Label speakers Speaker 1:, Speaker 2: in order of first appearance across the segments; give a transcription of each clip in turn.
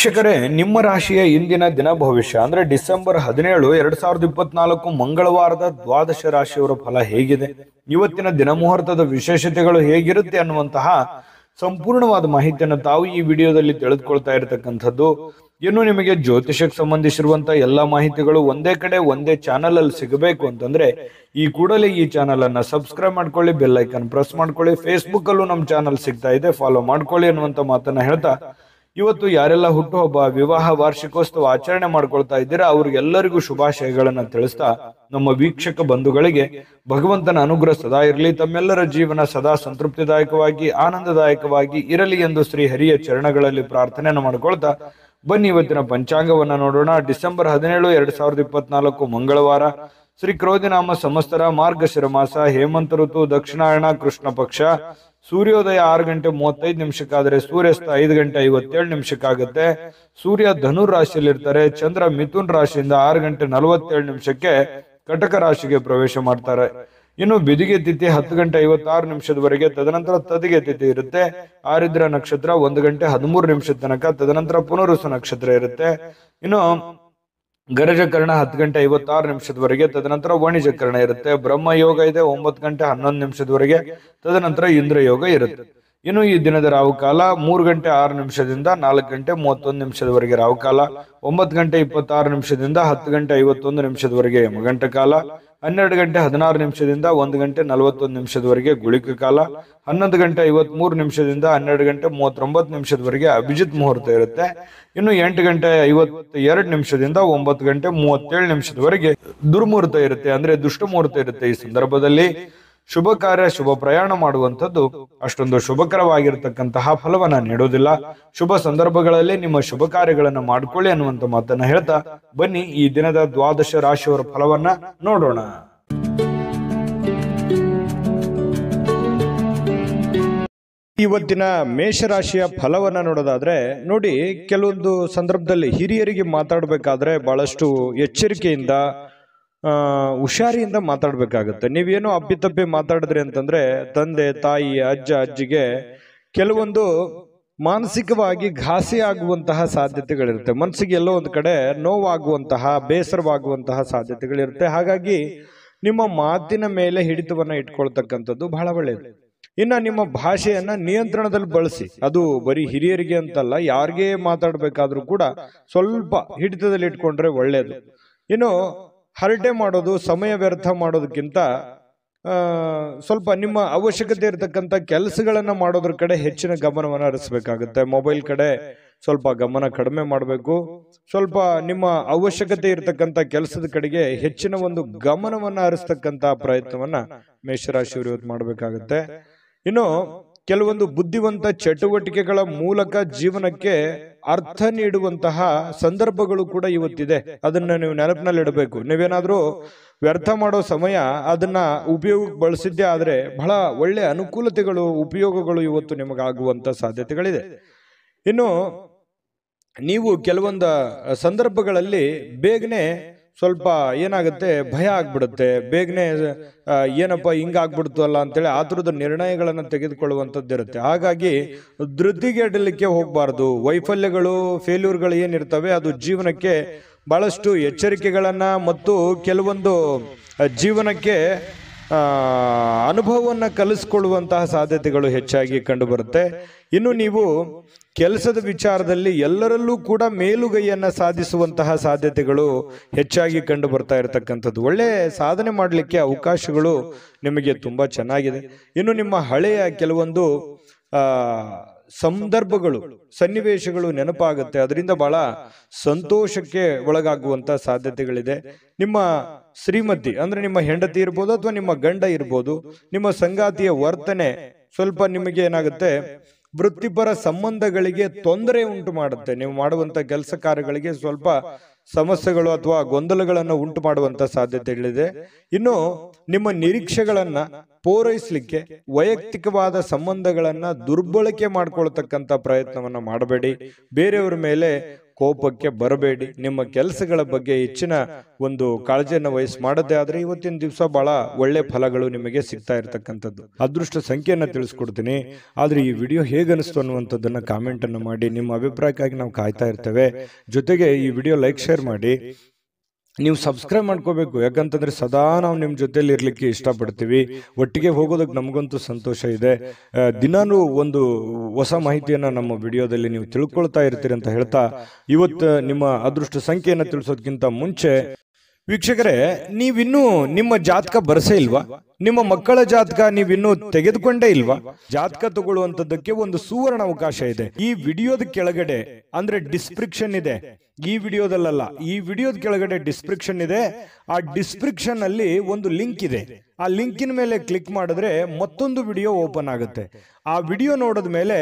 Speaker 1: ವೀಕ್ಷಕರೇ, ನಿಮ್ಮ ರಾಶಿಯ ಇಂದಿನ ದಿನ ಭವಿಷ್ಯ ಅಂದ್ರೆ ಡಿಸೆಂಬರ್ 17, 2024 ಮಂಗಳವಾರದ ದ್ವಾದಶ ರಾಶಿಯವರ ಫಲ ಹೇಗಿದೆ, ಇವತ್ತಿನ ದಿನ ಮುಹೂರ್ತದ ವಿಶೇಷತೆಗಳು ಹೇಗಿರುತ್ತೆ ಅನ್ನುವಂತಹ ಸಂಪೂರ್ಣವಾದ ಮಾಹಿತಿಯನ್ನು ತಾವು ಈ ವಿಡಿಯೋದಲ್ಲಿ ತಿಳಿದುಕೊಳ್ತಾ ಇರತಕ್ಕಂಥದ್ದು. ಇನ್ನು ನಿಮಗೆ ಜ್ಯೋತಿಷಕ್ಕೆ ಸಂಬಂಧಿಸಿರುವಂತಹ ಎಲ್ಲಾ ಮಾಹಿತಿಗಳು ಒಂದೇ ಕಡೆ ಒಂದೇ ಚಾನಲ್ ಅಲ್ಲಿ ಸಿಗಬೇಕು ಅಂತಂದ್ರೆ ಈ ಕೂಡಲೇ ಈ ಚಾನಲ್ ಅನ್ನ ಸಬ್ಸ್ಕ್ರೈಬ್ ಮಾಡ್ಕೊಳ್ಳಿ, ಬೆಲ್ ಐಕನ್ ಪ್ರೆಸ್ ಮಾಡ್ಕೊಳ್ಳಿ. ಫೇಸ್ಬುಕ್ ಅಲ್ಲೂ ನಮ್ಮ ಚಾನಲ್ ಸಿಗ್ತಾ ಇದೆ, ಫಾಲೋ ಮಾಡ್ಕೊಳ್ಳಿ ಅನ್ನುವಂತ ಮಾತನ್ನ ಹೇಳ್ತಾ, ಇವತ್ತು ಯಾರೆಲ್ಲ ಹುಟ್ಟುಹಬ್ಬ, ವಿವಾಹ, ವಾರ್ಷಿಕೋತ್ಸವ ಆಚರಣೆ ಮಾಡ್ಕೊಳ್ತಾ ಇದ್ದೀರಾ ಅವ್ರಿಗೆಲ್ಲರಿಗೂ ಶುಭಾಶಯಗಳನ್ನ ತಿಳಿಸ್ತಾ, ನಮ್ಮ ವೀಕ್ಷಕ ಬಂಧುಗಳಿಗೆ ಭಗವಂತನ ಅನುಗ್ರಹ ಸದಾ ಇರಲಿ, ತಮ್ಮೆಲ್ಲರ ಜೀವನ ಸದಾ ಸಂತೃಪ್ತಿದಾಯಕವಾಗಿ ಆನಂದದಾಯಕವಾಗಿ ಇರಲಿ ಎಂದು ಶ್ರೀ ಹರಿಯ ಚರಣಗಳಲ್ಲಿ ಪ್ರಾರ್ಥನೆಯನ್ನು ಮಾಡ್ಕೊಳ್ತಾ ಬನ್ನಿ ಇವತ್ತಿನ ಪಂಚಾಂಗವನ್ನ ನೋಡೋಣ. ಡಿಸೆಂಬರ್ 17, 2024 ಮಂಗಳವಾರ, ಶ್ರೀ ಕ್ರೋಧಿನಾಮ ಸಂವತ್ಸರ, ಮಾರ್ಗಶಿರ ಮಾಸ, ಹೇಮಂತ ಋತು, ದಕ್ಷಿಣಾಯಣ, ಕೃಷ್ಣ ಪಕ್ಷ. ಸೂರ್ಯೋದಯ 6 ಗಂಟೆ 35 ನಿಮಿಷಕ್ಕಾದರೆ ಸೂರ್ಯಾಸ್ತ 5 ಗಂಟೆ 57 ನಿಮಿಷಕ್ಕಾಗುತ್ತೆ. ಸೂರ್ಯ ಧನುರ್ ರಾಶಿಯಲ್ಲಿ ಇರ್ತಾರೆ. ಚಂದ್ರ ಮಿಥುನ್ ರಾಶಿಯಿಂದ 6 ಗಂಟೆ 47 ನಿಮಿಷಕ್ಕೆ ಕಟಕ ರಾಶಿಗೆ ಪ್ರವೇಶ ಮಾಡ್ತಾರೆ. ಇನ್ನು ಬಿದಿಗೆ ತಿಥಿ 10 ಗಂಟೆ 56 ನಿಮಿಷದವರೆಗೆ, ತದನಂತರ ತದಿಗೆ ತಿಥಿ ಇರುತ್ತೆ. ಆರಿದ್ರ ನಕ್ಷತ್ರ 1 ಗಂಟೆ 13 ನಿಮಿಷದ ತನಕ, ತದನಂತರ ಪುನರುಸು ನಕ್ಷತ್ರ ಇರುತ್ತೆ. ಇನ್ನು ಗರಜಕರ್ಣ 10 ಗಂಟೆ 56 ನಿಮಿಷದವರೆಗೆ, ತದನಂತರ ವಾಣಿಜ್ಯಕರಣ ಇರುತ್ತೆ. ಬ್ರಹ್ಮ ಯೋಗ ಇದೆ 9 ಗಂಟೆ 11 ನಿಮಿಷದವರೆಗೆ, ತದನಂತರ ಇಂದ್ರ ಯೋಗ ಇರುತ್ತೆ. ಇನ್ನು ಈ ದಿನದ ರಾಹುಕಾಲ 3 ಗಂಟೆ 6 ನಿಮಿಷದಿಂದ 4 ಗಂಟೆ 31 ನಿಮಿಷದವರೆಗೆ ರಾಹುಕಾಲ, 9 ಗಂಟೆ 26 ನಿಮಿಷದಿಂದ 10 ಗಂಟೆ 51 ನಿಮಿಷದವರೆಗೆ ಯಮಗಂಟ ಕಾಲ, 12 ಗಂಟೆ 16 ನಿಮಿಷದಿಂದ 1 ಗಂಟೆ 41 ನಿಮಿಷದವರೆಗೆ ಗುಳಿಕ ಕಾಲ, 11 ಗಂಟೆ 53 ನಿಮಿಷದಿಂದ 12 ಗಂಟೆ 39 ನಿಮಿಷದವರೆಗೆ ಅಭಿಜಿತ್ ಮುಹೂರ್ತ ಇರುತ್ತೆ. ಇನ್ನು 8 ಗಂಟೆ 52 ನಿಮಿಷದಿಂದ 9 ಗಂಟೆ 37 ನಿಮಿಷದವರೆಗೆ ದುರ್ಮುಹೂರ್ತ ಇರುತ್ತೆ, ಅಂದ್ರೆ ದುಷ್ಟ ಮುಹೂರ್ತ ಇರುತ್ತೆ. ಈ ಸಂದರ್ಭದಲ್ಲಿ ಶುಭ ಕಾರ್ಯ, ಶುಭ ಪ್ರಯಾಣ ಮಾಡುವಂಥದ್ದು ಅಷ್ಟೊಂದು ಶುಭಕರವಾಗಿರ್ತಕ್ಕಂತಹ ಫಲವನ್ನ ನೀಡೋದಿಲ್ಲ. ಶುಭ ಸಂದರ್ಭಗಳಲ್ಲಿ ನಿಮ್ಮ ಶುಭ ಕಾರ್ಯಗಳನ್ನ ಮಾಡ್ಕೊಳ್ಳಿ ಅನ್ನುವಂತ ಮಾತನ್ನ ಹೇಳ್ತಾ ಬನ್ನಿ ಈ ದಿನದ ದ್ವಾದಶ ರಾಶಿಯವರ ಫಲವನ್ನ ನೋಡೋಣ. ಇವತ್ತಿನ ಮೇಷರಾಶಿಯ ಫಲವನ್ನ ನೋಡೋದಾದ್ರೆ ನೋಡಿ, ಕೆಲವೊಂದು ಸಂದರ್ಭದಲ್ಲಿ ಹಿರಿಯರಿಗೆ ಮಾತಾಡಬೇಕಾದ್ರೆ ಬಹಳಷ್ಟು ಎಚ್ಚರಿಕೆಯಿಂದ ಹುಷಾರಿಯಿಂದ ಮಾತಾಡ್ಬೇಕಾಗತ್ತೆ. ನೀವೇನೋ ಅಪ್ಪಿತಪ್ಪಿ ಮಾತಾಡಿದ್ರಿ ಅಂತಂದ್ರೆ ತಂದೆ, ತಾಯಿ, ಅಜ್ಜ, ಅಜ್ಜಿಗೆ ಕೆಲವೊಂದು ಮಾನಸಿಕವಾಗಿ ಘಾಸಿ ಆಗುವಂತಹ ಸಾಧ್ಯತೆಗಳಿರುತ್ತೆ. ಮನಸ್ಸಿಗೆ ಎಲ್ಲೋ ಒಂದು ಕಡೆ ನೋವಾಗುವಂತಹ, ಬೇಸರವಾಗುವಂತಹ ಸಾಧ್ಯತೆಗಳಿರುತ್ತೆ. ಹಾಗಾಗಿ ನಿಮ್ಮ ಮಾತಿನ ಮೇಲೆ ಹಿಡಿತವನ್ನ ಇಟ್ಕೊಳ್ತಕ್ಕಂಥದ್ದು ಬಹಳ ಒಳ್ಳೆಯದು. ಇನ್ನ ನಿಮ್ಮ ಭಾಷೆಯನ್ನ ನಿಯಂತ್ರಣದಲ್ಲಿ ಬಳಸಿ. ಅದು ಬರೀ ಹಿರಿಯರಿಗೆ ಅಂತಲ್ಲ, ಯಾರಿಗೇ ಮಾತಾಡ್ಬೇಕಾದ್ರೂ ಕೂಡ ಸ್ವಲ್ಪ ಹಿಡಿತದಲ್ಲಿ ಇಟ್ಕೊಂಡ್ರೆ ಒಳ್ಳೆಯದು. ಇನ್ನು ಹರಟೆ ಮಾಡೋದು, ಸಮಯ ವ್ಯರ್ಥ ಮಾಡೋದಕ್ಕಿಂತ ಸ್ವಲ್ಪ ನಿಮ್ಮ ಅವಶ್ಯಕತೆ ಇರತಕ್ಕಂಥ ಕೆಲಸಗಳನ್ನ ಮಾಡೋದ್ರ ಕಡೆ ಹೆಚ್ಚಿನ ಗಮನವನ್ನು ಹರಿಸಬೇಕಾಗುತ್ತೆ. ಮೊಬೈಲ್ ಕಡೆ ಸ್ವಲ್ಪ ಗಮನ ಕಡಿಮೆ ಮಾಡಬೇಕು. ಸ್ವಲ್ಪ ನಿಮ್ಮ ಅವಶ್ಯಕತೆ ಇರತಕ್ಕಂಥ ಕೆಲಸದ ಕಡೆಗೆ ಹೆಚ್ಚಿನ ಒಂದು ಗಮನವನ್ನ ಹರಿಸ್ತಕ್ಕಂಥ ಪ್ರಯತ್ನವನ್ನ ಮೇಷರಾಶಿಯವರು ಇವತ್ತು ಮಾಡಬೇಕಾಗುತ್ತೆ. ಇನ್ನು ಕೆಲವೊಂದು ಬುದ್ಧಿವಂತ ಚಟುವಟಿಕೆಗಳ ಮೂಲಕ ಜೀವನಕ್ಕೆ ಅರ್ಥ ನೀಡುವಂತಹ ಸಂದರ್ಭಗಳು ಕೂಡ ಇವತ್ತಿದೆ. ಅದನ್ನ ನೀವು ನೆನಪಿನಲ್ಲಿಡಬೇಕು. ನೀವೇನಾದ್ರೂ ವ್ಯರ್ಥ ಮಾಡೋ ಸಮಯ ಅದನ್ನ ಉಪಯೋಗಕ್ಕೆ ಬಳಸಿದ್ದೇ ಆದ್ರೆ ಬಹಳ ಒಳ್ಳೆ ಅನುಕೂಲತೆಗಳು, ಉಪಯೋಗಗಳು ಇವತ್ತು ನಿಮಗಾಗುವಂತ ಸಾಧ್ಯತೆಗಳಿದೆ. ಇನ್ನು ನೀವು ಕೆಲವೊಂದು ಸಂದರ್ಭಗಳಲ್ಲಿ ಬೇಗನೆ ಸ್ವಲ್ಪ ಏನಾಗುತ್ತೆ, ಭಯ ಆಗ್ಬಿಡುತ್ತೆ. ಬೇಗನೆ ಏನಪ್ಪ ಹಿಂಗಾಗ್ಬಿಡ್ತು ಅಲ್ಲ ಅಂತೇಳಿ ಆತುರದ ನಿರ್ಣಯಗಳನ್ನು ತೆಗೆದುಕೊಳ್ಳುವಂಥದ್ದು ಇರುತ್ತೆ. ಹಾಗಾಗಿ ಧೃತಿಗೆಡಲಿಕ್ಕೆ ಹೋಗಬಾರ್ದು. ವೈಫಲ್ಯಗಳು, ಫೇಲ್ಯೂರ್ಗಳು ಏನಿರ್ತವೆ ಅದು ಜೀವನಕ್ಕೆ ಬಹಳಷ್ಟು ಎಚ್ಚರಿಕೆಗಳನ್ನ ಮತ್ತು ಕೆಲವೊಂದು ಜೀವನಕ್ಕೆ ಅನುಭವವನ್ನು ಕಲಿಸ್ಕೊಳ್ಳುವಂತಹ ಸಾಧ್ಯತೆಗಳು ಹೆಚ್ಚಾಗಿ ಕಂಡುಬರುತ್ತೆ. ಇನ್ನು ನೀವು ಕೆಲಸದ ವಿಚಾರದಲ್ಲಿ ಎಲ್ಲರಲ್ಲೂ ಕೂಡ ಮೇಲುಗೈಯನ್ನ ಸಾಧಿಸುವಂತಹ ಸಾಧ್ಯತೆಗಳು ಹೆಚ್ಚಾಗಿ ಕಂಡು ಬರ್ತಾ ಇರತಕ್ಕಂಥದ್ದು. ಒಳ್ಳೆ ಸಾಧನೆ ಮಾಡಲಿಕ್ಕೆ ಅವಕಾಶಗಳು ನಿಮಗೆ ತುಂಬಾ ಚೆನ್ನಾಗಿದೆ. ಇನ್ನು ನಿಮ್ಮ ಹಳೆಯ ಕೆಲವೊಂದು ಸಂದರ್ಭಗಳು, ಸನ್ನಿವೇಶಗಳು ನೆನಪಾಗುತ್ತೆ. ಅದರಿಂದ ಬಹಳ ಸಂತೋಷಕ್ಕೆ ಒಳಗಾಗುವಂತ ಸಾಧ್ಯತೆಗಳಿದೆ. ನಿಮ್ಮ ಶ್ರೀಮತಿ ಅಂದ್ರೆ ನಿಮ್ಮ ಹೆಂಡತಿ ಇರ್ಬೋದು ಅಥವಾ ನಿಮ್ಮ ಗಂಡ ಇರ್ಬೋದು, ನಿಮ್ಮ ಸಂಗಾತಿಯ ವರ್ತನೆ ಸ್ವಲ್ಪ ನಿಮಗೆ ಏನಾಗುತ್ತೆ, ವೃತ್ತಿಪರ ಸಂಬಂಧಗಳಿಗೆ ತೊಂದರೆ ಉಂಟು ಮಾಡುತ್ತೆ. ನೀವು ಮಾಡುವಂತ ಕೆಲಸ ಕಾರ್ಯಗಳಿಗೆ ಸ್ವಲ್ಪ ಸಮಸ್ಯೆಗಳು ಅಥವಾ ಗೊಂದಲಗಳನ್ನು ಉಂಟು ಮಾಡುವಂತ ಸಾಧ್ಯತೆಗಳಿದೆ. ಇನ್ನು ನಿಮ್ಮ ನಿರೀಕ್ಷೆಗಳನ್ನ ಪೂರೈಸಲಿಕ್ಕೆ ವೈಯಕ್ತಿಕವಾದ ಸಂಬಂಧಗಳನ್ನ ದುರ್ಬಳಕೆ ಮಾಡ್ಕೊಳ್ತಕ್ಕಂಥ ಪ್ರಯತ್ನವನ್ನ ಮಾಡಬೇಡಿ. ಬೇರೆಯವರ ಮೇಲೆ ಕೋಪಕ್ಕೆ ಬರಬೇಡಿ. ನಿಮ್ಮ ಕೆಲಸಗಳ ಬಗ್ಗೆ ಹೆಚ್ಚಿನ ಒಂದು ಕಾಳಜಿಯನ್ನು ವಹಿಸಿ ಮಾಡದೇ ಆದ್ರೆ ಇವತ್ತಿನ ದಿವಸ ಬಹಳ ಒಳ್ಳೆ ಫಲಗಳು ನಿಮಗೆ ಸಿಗ್ತಾ ಇರತಕ್ಕಂಥದ್ದು. ಅದೃಷ್ಟ ಸಂಖ್ಯೆಯನ್ನ ತಿಳಿಸ್ಕೊಡ್ತೀನಿ. ಆದ್ರೆ ಈ ವಿಡಿಯೋ ಹೇಗನಿಸ್ತು ಅನ್ನುವಂಥದ್ದನ್ನ ಕಾಮೆಂಟ್ ಅನ್ನು ಮಾಡಿ. ನಿಮ್ಮ ಅಭಿಪ್ರಾಯಕ್ಕಾಗಿ ನಾವು ಕಾಯ್ತಾ ಇರ್ತೇವೆ. ಜೊತೆಗೆ ಈ ವಿಡಿಯೋ ಲೈಕ್ ಶೇರ್ ಮಾಡಿ. ನೀವು ಸಬ್ಸ್ಕ್ರೈಬ್ ಮಾಡ್ಕೋಬೇಕು, ಯಾಕಂತಂದ್ರೆ ಸದಾ ನಾವು ನಿಮ್ಮ ಜೊತೆಲಿ ಇರ್ಲಿಕ್ಕೆ ಇಷ್ಟಪಡ್ತೀವಿ. ಒಟ್ಟಿಗೆ ಹೋಗೋದಕ್ಕೆ ನಮಗಂತೂ ಸಂತೋಷ ಇದೆ. ದಿನಾನು ಒಂದು ಹೊಸ ಮಾಹಿತಿಯನ್ನ ನಮ್ಮ ವಿಡಿಯೋದಲ್ಲಿ ನೀವು ತಿಳ್ಕೊಳ್ತಾ ಇರ್ತೀರಿ ಅಂತ ಹೇಳ್ತಾ, ಇವತ್ತು ನಿಮ್ಮ ಅದೃಷ್ಟ ಸಂಖ್ಯೆಯನ್ನು ತಿಳಿಸೋದಕ್ಕಿಂತ ಮುಂಚೆ ವೀಕ್ಷಕರೇ, ನೀವಿನ್ನೂ ನಿಮ್ಮ ಜಾತಕ ಬರಸೇ ಇಲ್ವಾ? ನಿಮ್ಮ ಮಕ್ಕಳ ಜಾತಕ ನೀವಿನ್ನೂ ತೆಗೆದುಕೊಂಡೇ ಇಲ್ವಾ? ಜಾತಕ ತಗೊಳ್ಳುವಂತದ್ದಕ್ಕೆ ಒಂದು ಸುವರ್ಣ ಅವಕಾಶ ಇದೆ. ಈ ವಿಡಿಯೋದ ಕೆಳಗಡೆ ಅಂದ್ರೆ ಡಿಸ್ಕ್ರಿಪ್ಷನ್ ಇದೆ. ಈ ವಿಡಿಯೋದಲ್ಲ, ಈ ವಿಡಿಯೋದ ಕೆಳಗಡೆ ಡಿಸ್ಕ್ರಿಪ್ಷನ್ ಇದೆ. ಆ ಡಿಸ್ಕ್ರಿಪ್ಷನ್ ಅಲ್ಲಿ ಒಂದು ಲಿಂಕ್ ಇದೆ. ಆ ಲಿಂಕಿನ ಮೇಲೆ ಕ್ಲಿಕ್ ಮಾಡಿದ್ರೆ ಮತ್ತೊಂದು ವಿಡಿಯೋ ಓಪನ್ ಆಗುತ್ತೆ. ಆ ವಿಡಿಯೋ ನೋಡಿದ ಮೇಲೆ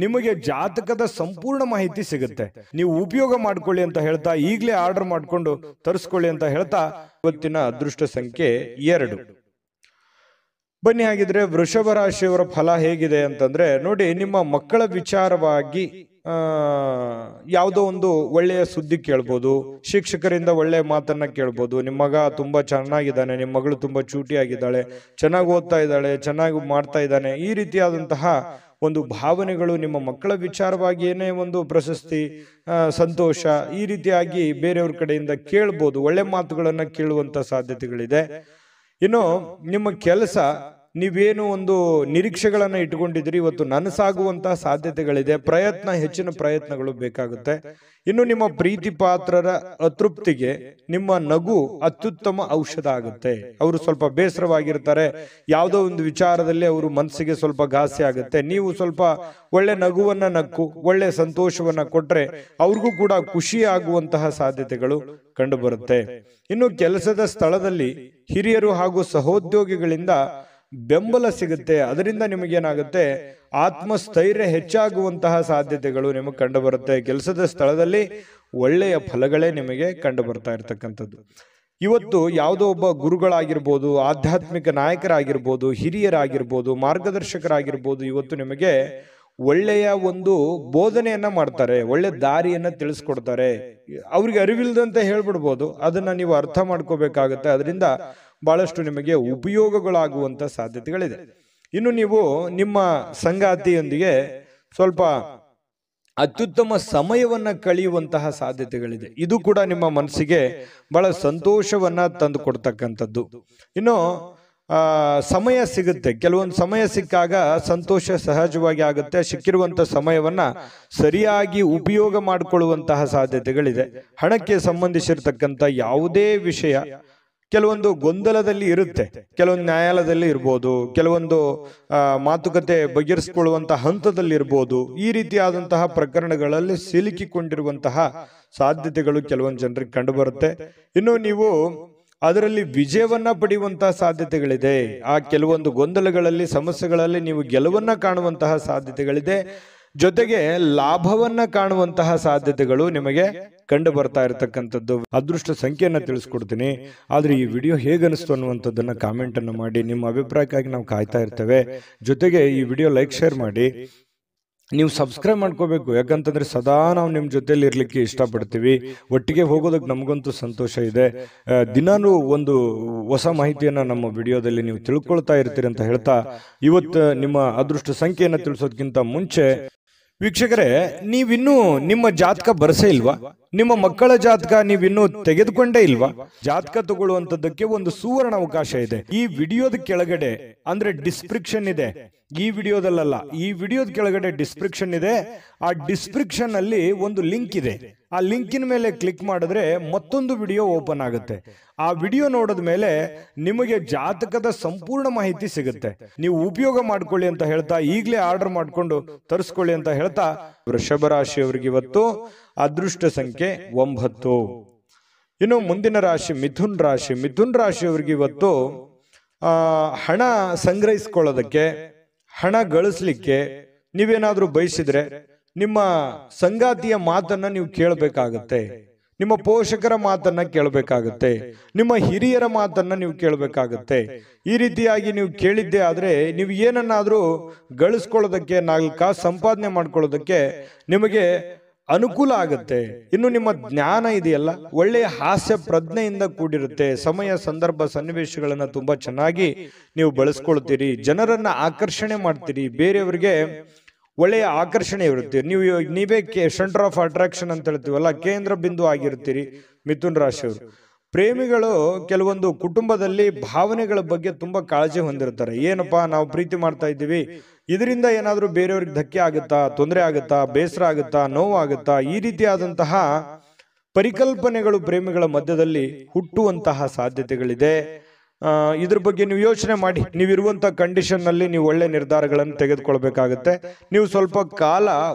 Speaker 1: ನಿಮಗೆ ಜಾತಕದ ಸಂಪೂರ್ಣ ಮಾಹಿತಿ ಸಿಗುತ್ತೆ. ನೀವು ಉಪಯೋಗ ಮಾಡ್ಕೊಳ್ಳಿ ಅಂತ ಹೇಳ್ತಾ, ಈಗಲೇ ಆರ್ಡರ್ ಮಾಡ್ಕೊಂಡು ತರಿಸ್ಕೊಳ್ಳಿ ಅಂತ ಹೇಳ್ತಾ, ಇವತ್ತಿನ ಅದೃಷ್ಟ ಸಂಖ್ಯೆ 2. ಬನ್ನಿ ಹಾಗಿದ್ರೆ ವೃಷಭ ರಾಶಿಯವರ ಫಲ ಹೇಗಿದೆ ಅಂತಂದ್ರೆ, ನೋಡಿ, ನಿಮ್ಮ ಮಕ್ಕಳ ವಿಚಾರವಾಗಿ ಯಾವುದೋ ಒಂದು ಒಳ್ಳೆಯ ಸುದ್ದಿ ಕೇಳ್ಬೋದು. ಶಿಕ್ಷಕರಿಂದ ಒಳ್ಳೆಯ ಮಾತನ್ನ ಕೇಳ್ಬೋದು. ನಿಮ್ಮ ಮಗ ತುಂಬಾ ಚೆನ್ನಾಗಿದ್ದಾನೆ, ನಿಮ್ಮ ಮಗಳು ತುಂಬಾ ಚೂಟಿಯಾಗಿದ್ದಾಳೆ, ಚೆನ್ನಾಗಿ ಓದ್ತಾ ಇದ್ದಾಳೆ, ಚೆನ್ನಾಗಿ ಮಾಡ್ತಾ ಇದ್ದಾನೆ, ಈ ರೀತಿಯಾದಂತಹ ಒಂದು ಭಾವನೆಗಳು ನಿಮ್ಮ ಮಕ್ಕಳ ವಿಚಾರವಾಗಿ ಏನೇ ಒಂದು ಪ್ರಶಸ್ತಿ, ಸಂತೋಷ, ಈ ರೀತಿಯಾಗಿ ಬೇರೆಯವ್ರ ಕಡೆಯಿಂದ ಕೇಳ್ಬೋದು. ಒಳ್ಳೆ ಮಾತುಗಳನ್ನ ಕೇಳುವಂತ ಸಾಧ್ಯತೆಗಳಿದೆ. ಇನ್ನು ನಿಮ್ಮ ಕೆಲಸ, ನೀವೇನು ಒಂದು ನಿರೀಕ್ಷೆಗಳನ್ನ ಇಟ್ಕೊಂಡಿದ್ರಿ, ಇವತ್ತು ನನಸಾಗುವಂತಹ ಸಾಧ್ಯತೆಗಳಿದೆ. ಹೆಚ್ಚಿನ ಪ್ರಯತ್ನಗಳು ಬೇಕಾಗುತ್ತೆ. ಇನ್ನು ನಿಮ್ಮ ಪ್ರೀತಿ ಪಾತ್ರರ ಅತೃಪ್ತಿಗೆ ನಿಮ್ಮ ನಗು ಅತ್ಯುತ್ತಮ ಔಷಧ ಆಗುತ್ತೆ. ಅವರು ಸ್ವಲ್ಪ ಬೇಸರವಾಗಿರ್ತಾರೆ, ಯಾವುದೋ ಒಂದು ವಿಚಾರದಲ್ಲಿ ಅವರು ಮನಸ್ಸಿಗೆ ಸ್ವಲ್ಪ ಘಾಸಿ ಆಗುತ್ತೆ. ನೀವು ಸ್ವಲ್ಪ ಒಳ್ಳೆ ನಗುವನ್ನ ನಕ್ಕು ಒಳ್ಳೆ ಸಂತೋಷವನ್ನ ಕೊಟ್ರೆ ಅವ್ರಿಗೂ ಕೂಡ ಖುಷಿ ಆಗುವಂತಹ ಸಾಧ್ಯತೆಗಳು ಕಂಡು ಬರುತ್ತೆ. ಇನ್ನು ಕೆಲಸದ ಸ್ಥಳದಲ್ಲಿ ಹಿರಿಯರು ಹಾಗೂ ಸಹೋದ್ಯೋಗಿಗಳಿಂದ ಬೆಂಬಲ ಸಿಗುತ್ತೆ. ಅದರಿಂದ ನಿಮಗೇನಾಗುತ್ತೆ, ಆತ್ಮಸ್ಥೈರ್ಯ ಹೆಚ್ಚಾಗುವಂತಹ ಸಾಧ್ಯತೆಗಳು ನಿಮಗೆ ಕಂಡು ಬರುತ್ತೆ. ಕೆಲಸದ ಸ್ಥಳದಲ್ಲಿ ಒಳ್ಳೆಯ ಫಲಗಳೇ ನಿಮಗೆ ಕಂಡು ಬರ್ತಾ ಇರ್ತಕ್ಕಂಥದ್ದು. ಇವತ್ತು ಯಾವುದೋ ಒಬ್ಬ ಗುರುಗಳಾಗಿರ್ಬೋದು, ಆಧ್ಯಾತ್ಮಿಕ ನಾಯಕರಾಗಿರ್ಬೋದು, ಹಿರಿಯರಾಗಿರ್ಬೋದು, ಮಾರ್ಗದರ್ಶಕರಾಗಿರ್ಬೋದು, ಇವತ್ತು ನಿಮಗೆ ಒಳ್ಳೆಯ ಒಂದು ಬೋಧನೆಯನ್ನ ಮಾಡ್ತಾರೆ, ಒಳ್ಳೆ ದಾರಿಯನ್ನ ತಿಳಿಸ್ಕೊಡ್ತಾರೆ. ಅವ್ರಿಗೆ ಅರಿವಿಲ್ದಂತೆ ಹೇಳ್ಬಿಡ್ಬೋದು, ಅದನ್ನ ನೀವು ಅರ್ಥ ಮಾಡ್ಕೋಬೇಕಾಗತ್ತೆ. ಅದರಿಂದ ಬಹಳಷ್ಟು ನಿಮಗೆ ಉಪಯೋಗಗಳಾಗುವಂತ ಸಾಧ್ಯತೆಗಳಿದೆ. ಇನ್ನು ನೀವು ನಿಮ್ಮ ಸಂಗಾತಿಯೊಂದಿಗೆ ಸ್ವಲ್ಪ ಅತ್ಯುತ್ತಮ ಸಮಯವನ್ನ ಕಳೆಯುವಂತಹ ಸಾಧ್ಯತೆಗಳಿದೆ. ಇದು ಕೂಡ ನಿಮ್ಮ ಮನಸ್ಸಿಗೆ ಬಹಳ ಸಂತೋಷವನ್ನ ತಂದು ಕೊಡ್ತಕ್ಕಂಥದ್ದು. ಇನ್ನು ಸಮಯ ಸಿಗುತ್ತೆ. ಕೆಲವೊಂದು ಸಮಯ ಸಿಕ್ಕಾಗ ಸಂತೋಷ ಸಹಜವಾಗಿ ಆಗುತ್ತೆ. ಸಿಕ್ಕಿರುವಂತಹ ಸಮಯವನ್ನ ಸರಿಯಾಗಿ ಉಪಯೋಗ ಮಾಡಿಕೊಳ್ಳುವಂತಹ ಸಾಧ್ಯತೆಗಳಿದೆ. ಹಣಕ್ಕೆ ಸಂಬಂಧಿಸಿರ್ತಕ್ಕಂಥ ಯಾವುದೇ ವಿಷಯ ಕೆಲವೊಂದು ಗೊಂದಲದಲ್ಲಿ ಇರುತ್ತೆ. ಕೆಲವೊಂದು ನ್ಯಾಯಾಲಯದಲ್ಲಿ ಇರ್ಬೋದು, ಕೆಲವೊಂದು ಮಾತುಕತೆ ಬಗೆಹರಿಸಿಕೊಳ್ಳುವಂತಹ ಹಂತದಲ್ಲಿ ಇರ್ಬೋದು. ಈ ರೀತಿಯಾದಂತಹ ಪ್ರಕರಣಗಳಲ್ಲಿ ಸಿಲುಕಿಕೊಂಡಿರುವಂತಹ ಸಾಧ್ಯತೆಗಳು ಕೆಲವೊಂದು ಜನರಿಗೆ ಕಂಡು ಬರುತ್ತೆ. ಇನ್ನು ನೀವು ಅದರಲ್ಲಿ ವಿಜಯವನ್ನ ಪಡೆಯುವಂತಹ ಸಾಧ್ಯತೆಗಳಿದೆ. ಆ ಕೆಲವೊಂದು ಗೊಂದಲಗಳಲ್ಲಿ, ಸಮಸ್ಯೆಗಳಲ್ಲಿ ನೀವು ಗೆಲುವನ್ನ ಕಾಣುವಂತಹ ಸಾಧ್ಯತೆಗಳಿದೆ. ಜೊತೆಗೆ ಲಾಭವನ್ನ ಕಾಣುವಂತಹ ಸಾಧ್ಯತೆಗಳು ನಿಮಗೆ ಕಂಡು ಬರ್ತಾ ಇರತಕ್ಕಂಥದ್ದು. ಅದೃಷ್ಟ ಸಂಖ್ಯೆಯನ್ನ ತಿಳಿಸ್ಕೊಡ್ತೀನಿ. ಆದ್ರೆ ಈ ವಿಡಿಯೋ ಹೇಗನಿಸ್ತು ಅನ್ನುವಂಥದ್ದನ್ನ ಕಾಮೆಂಟ್ ಅನ್ನು ಮಾಡಿ. ನಿಮ್ಮ ಅಭಿಪ್ರಾಯಕ್ಕಾಗಿ ನಾವು ಕಾಯ್ತಾ ಇರ್ತೇವೆ. ಜೊತೆಗೆ ಈ ವಿಡಿಯೋ ಲೈಕ್ ಶೇರ್ ಮಾಡಿ. ನೀವು ಸಬ್ಸ್ಕ್ರೈಬ್ ಮಾಡ್ಕೋಬೇಕು, ಯಾಕಂತಂದ್ರೆ ಸದಾ ನಾವು ನಿಮ್ಮ ಜೊತೆಲಿ ಇರ್ಲಿಕ್ಕೆ ಇಷ್ಟಪಡ್ತೀವಿ. ಒಟ್ಟಿಗೆ ಹೋಗೋದಕ್ಕೆ ನಮಗಂತೂ ಸಂತೋಷ ಇದೆ. ದಿನಾನು ಒಂದು ಹೊಸ ಮಾಹಿತಿಯನ್ನ ನಮ್ಮ ವಿಡಿಯೋದಲ್ಲಿ ನೀವು ತಿಳ್ಕೊಳ್ತಾ ಇರ್ತೀರಿ ಅಂತ ಹೇಳ್ತಾ, ಇವತ್ತು ನಿಮ್ಮ ಅದೃಷ್ಟ ಸಂಖ್ಯೆಯನ್ನು ತಿಳಿಸೋದಕ್ಕಿಂತ ಮುಂಚೆ ವೀಕ್ಷಕರೇ, ನೀವಿನ್ನೂ ನಿಮ್ಮ ಜಾತಕ ಬರಸೇ ಇಲ್ವಾ? ನಿಮ್ಮ ಮಕ್ಕಳ ಜಾತಕ ನೀವಿನ್ನೂ ತೆಗೆದುಕೊಂಡೇ ಇಲ್ವಾ? ಜಾತಕ ತಗೊಳ್ಳುವಂತದ್ದಕ್ಕೆ ಒಂದು ಸುವರ್ಣ ಅವಕಾಶ ಇದೆ. ಈ ವಿಡಿಯೋದ ಕೆಳಗಡೆ ಅಂದ್ರೆ ಡಿಸ್ಕ್ರಿಪ್ಷನ್ ಇದೆ. ಈ ವಿಡಿಯೋದಲ್ಲ, ಈ ವಿಡಿಯೋದ ಕೆಳಗಡೆ ಡಿಸ್ಕ್ರಿಪ್ಷನ್ ಇದೆ. ಆ ಡಿಸ್ಕ್ರಿಪ್ಷನ್ ಅಲ್ಲಿ ಒಂದು ಲಿಂಕ್ ಇದೆ. ಆ ಲಿಂಕಿನ ಮೇಲೆ ಕ್ಲಿಕ್ ಮಾಡಿದ್ರೆ ಮತ್ತೊಂದು ವಿಡಿಯೋ ಓಪನ್ ಆಗುತ್ತೆ. ಆ ವಿಡಿಯೋ ನೋಡಿದ ಮೇಲೆ ನಿಮಗೆ ಜಾತಕದ ಸಂಪೂರ್ಣ ಮಾಹಿತಿ ಸಿಗುತ್ತೆ. ನೀವು ಉಪಯೋಗ ಮಾಡ್ಕೊಳ್ಳಿ ಅಂತ ಹೇಳ್ತಾ, ಈಗಲೇ ಆರ್ಡರ್ ಮಾಡ್ಕೊಂಡು ತರಿಸ್ಕೊಳ್ಳಿ ಅಂತ ಹೇಳ್ತಾ, ವೃಷಭ ರಾಶಿಯವರಿಗೆ ಇವತ್ತು ಅದೃಷ್ಟ ಸಂಖ್ಯೆ 9. ಇನ್ನು ಮುಂದಿನ ರಾಶಿ ಮಿಥುನ್ ರಾಶಿ. ಮಿಥುನ್ ರಾಶಿಯವರಿಗೆ ಇವತ್ತು ಹಣ ಸಂಗ್ರಹಿಸಿಕೊಳ್ಳೋದಕ್ಕೆ, ಹಣ ಗಳಿಸ್ಲಿಕ್ಕೆ ನೀವೇನಾದ್ರೂ ಬಯಸಿದ್ರೆ ನಿಮ್ಮ ಸಂಗಾತಿಯ ಮಾತನ್ನ ನೀವು ಕೇಳಬೇಕಾಗತ್ತೆ. ನಿಮ್ಮ ಪೋಷಕರ ಮಾತನ್ನ ಕೇಳಬೇಕಾಗತ್ತೆ. ನಿಮ್ಮ ಹಿರಿಯರ ಮಾತನ್ನ ನೀವು ಕೇಳಬೇಕಾಗತ್ತೆ. ಈ ರೀತಿಯಾಗಿ ನೀವು ಕೇಳಿದ್ದೆ ಆದ್ರೆ ನೀವು ಏನನ್ನಾದ್ರೂ ಗಳಿಸ್ಕೊಳ್ಳೋದಕ್ಕೆ, 4 ಕಾಸು ಸಂಪಾದನೆ ಮಾಡ್ಕೊಳ್ಳೋದಕ್ಕೆ ನಿಮಗೆ ಅನುಕೂಲ ಆಗುತ್ತೆ. ಇನ್ನು ನಿಮ್ಮ ಜ್ಞಾನ ಇದೆಯಲ್ಲ, ಒಳ್ಳೆಯ ಹಾಸ್ಯ ಪ್ರಜ್ಞೆಯಿಂದ ಕೂಡಿರುತ್ತೆ. ಸಮಯ ಸಂದರ್ಭ ಸನ್ನಿವೇಶಗಳನ್ನ ತುಂಬಾ ಚೆನ್ನಾಗಿ ನೀವು ಬಳಸ್ಕೊಳ್ತೀರಿ, ಜನರನ್ನ ಆಕರ್ಷಣೆ ಮಾಡ್ತೀರಿ, ಬೇರೆಯವರಿಗೆ ಒಳ್ಳೆಯ ಆಕರ್ಷಣೆ ಇರುತ್ತೆ. ನೀವೇ ಸೆಂಟರ್ ಆಫ್ ಅಟ್ರಾಕ್ಷನ್ ಅಂತ ಹೇಳ್ತೀವಲ್ಲ, ಕೇಂದ್ರ ಬಿಂದು ಆಗಿರ್ತೀರಿ ಮಿಥುನ್ ರಾಶಿಯವರು. ಪ್ರೇಮಿಗಳು ಕೆಲವೊಂದು ಕುಟುಂಬದಲ್ಲಿ ಭಾವನೆಗಳ ಬಗ್ಗೆ ತುಂಬಾ ಕಾಳಜಿ ಹೊಂದಿರ್ತಾರೆ. ಏನಪ್ಪಾ ನಾವು ಪ್ರೀತಿ ಮಾಡ್ತಾ ಇದ್ದೀವಿ, ಇದರಿಂದ ಏನಾದ್ರೂ ಬೇರೆಯವ್ರಿಗೆ ಧಕ್ಕೆ ಆಗುತ್ತಾ, ತೊಂದರೆ ಆಗುತ್ತಾ, ಬೇಸರ ಆಗುತ್ತಾ, ನೋವಾಗುತ್ತಾ, ಈ ರೀತಿಯಾದಂತಹ ಪರಿಕಲ್ಪನೆಗಳು ಪ್ರೇಮಿಗಳ ಮಧ್ಯದಲ್ಲಿ ಹುಟ್ಟುವಂತಹ ಸಾಧ್ಯತೆಗಳಿದೆ. ಇದ್ರ ಬಗ್ಗೆ ನೀವು ಯೋಚನೆ ಮಾಡಿ. ನೀವಿರುವಂತ ಕಂಡೀಷನ್ ನಲ್ಲಿ ನೀವು ಒಳ್ಳೆ ನಿರ್ಧಾರಗಳನ್ನು ತೆಗೆದುಕೊಳ್ಬೇಕಾಗತ್ತೆ. ನೀವು ಸ್ವಲ್ಪ ಕಾಲ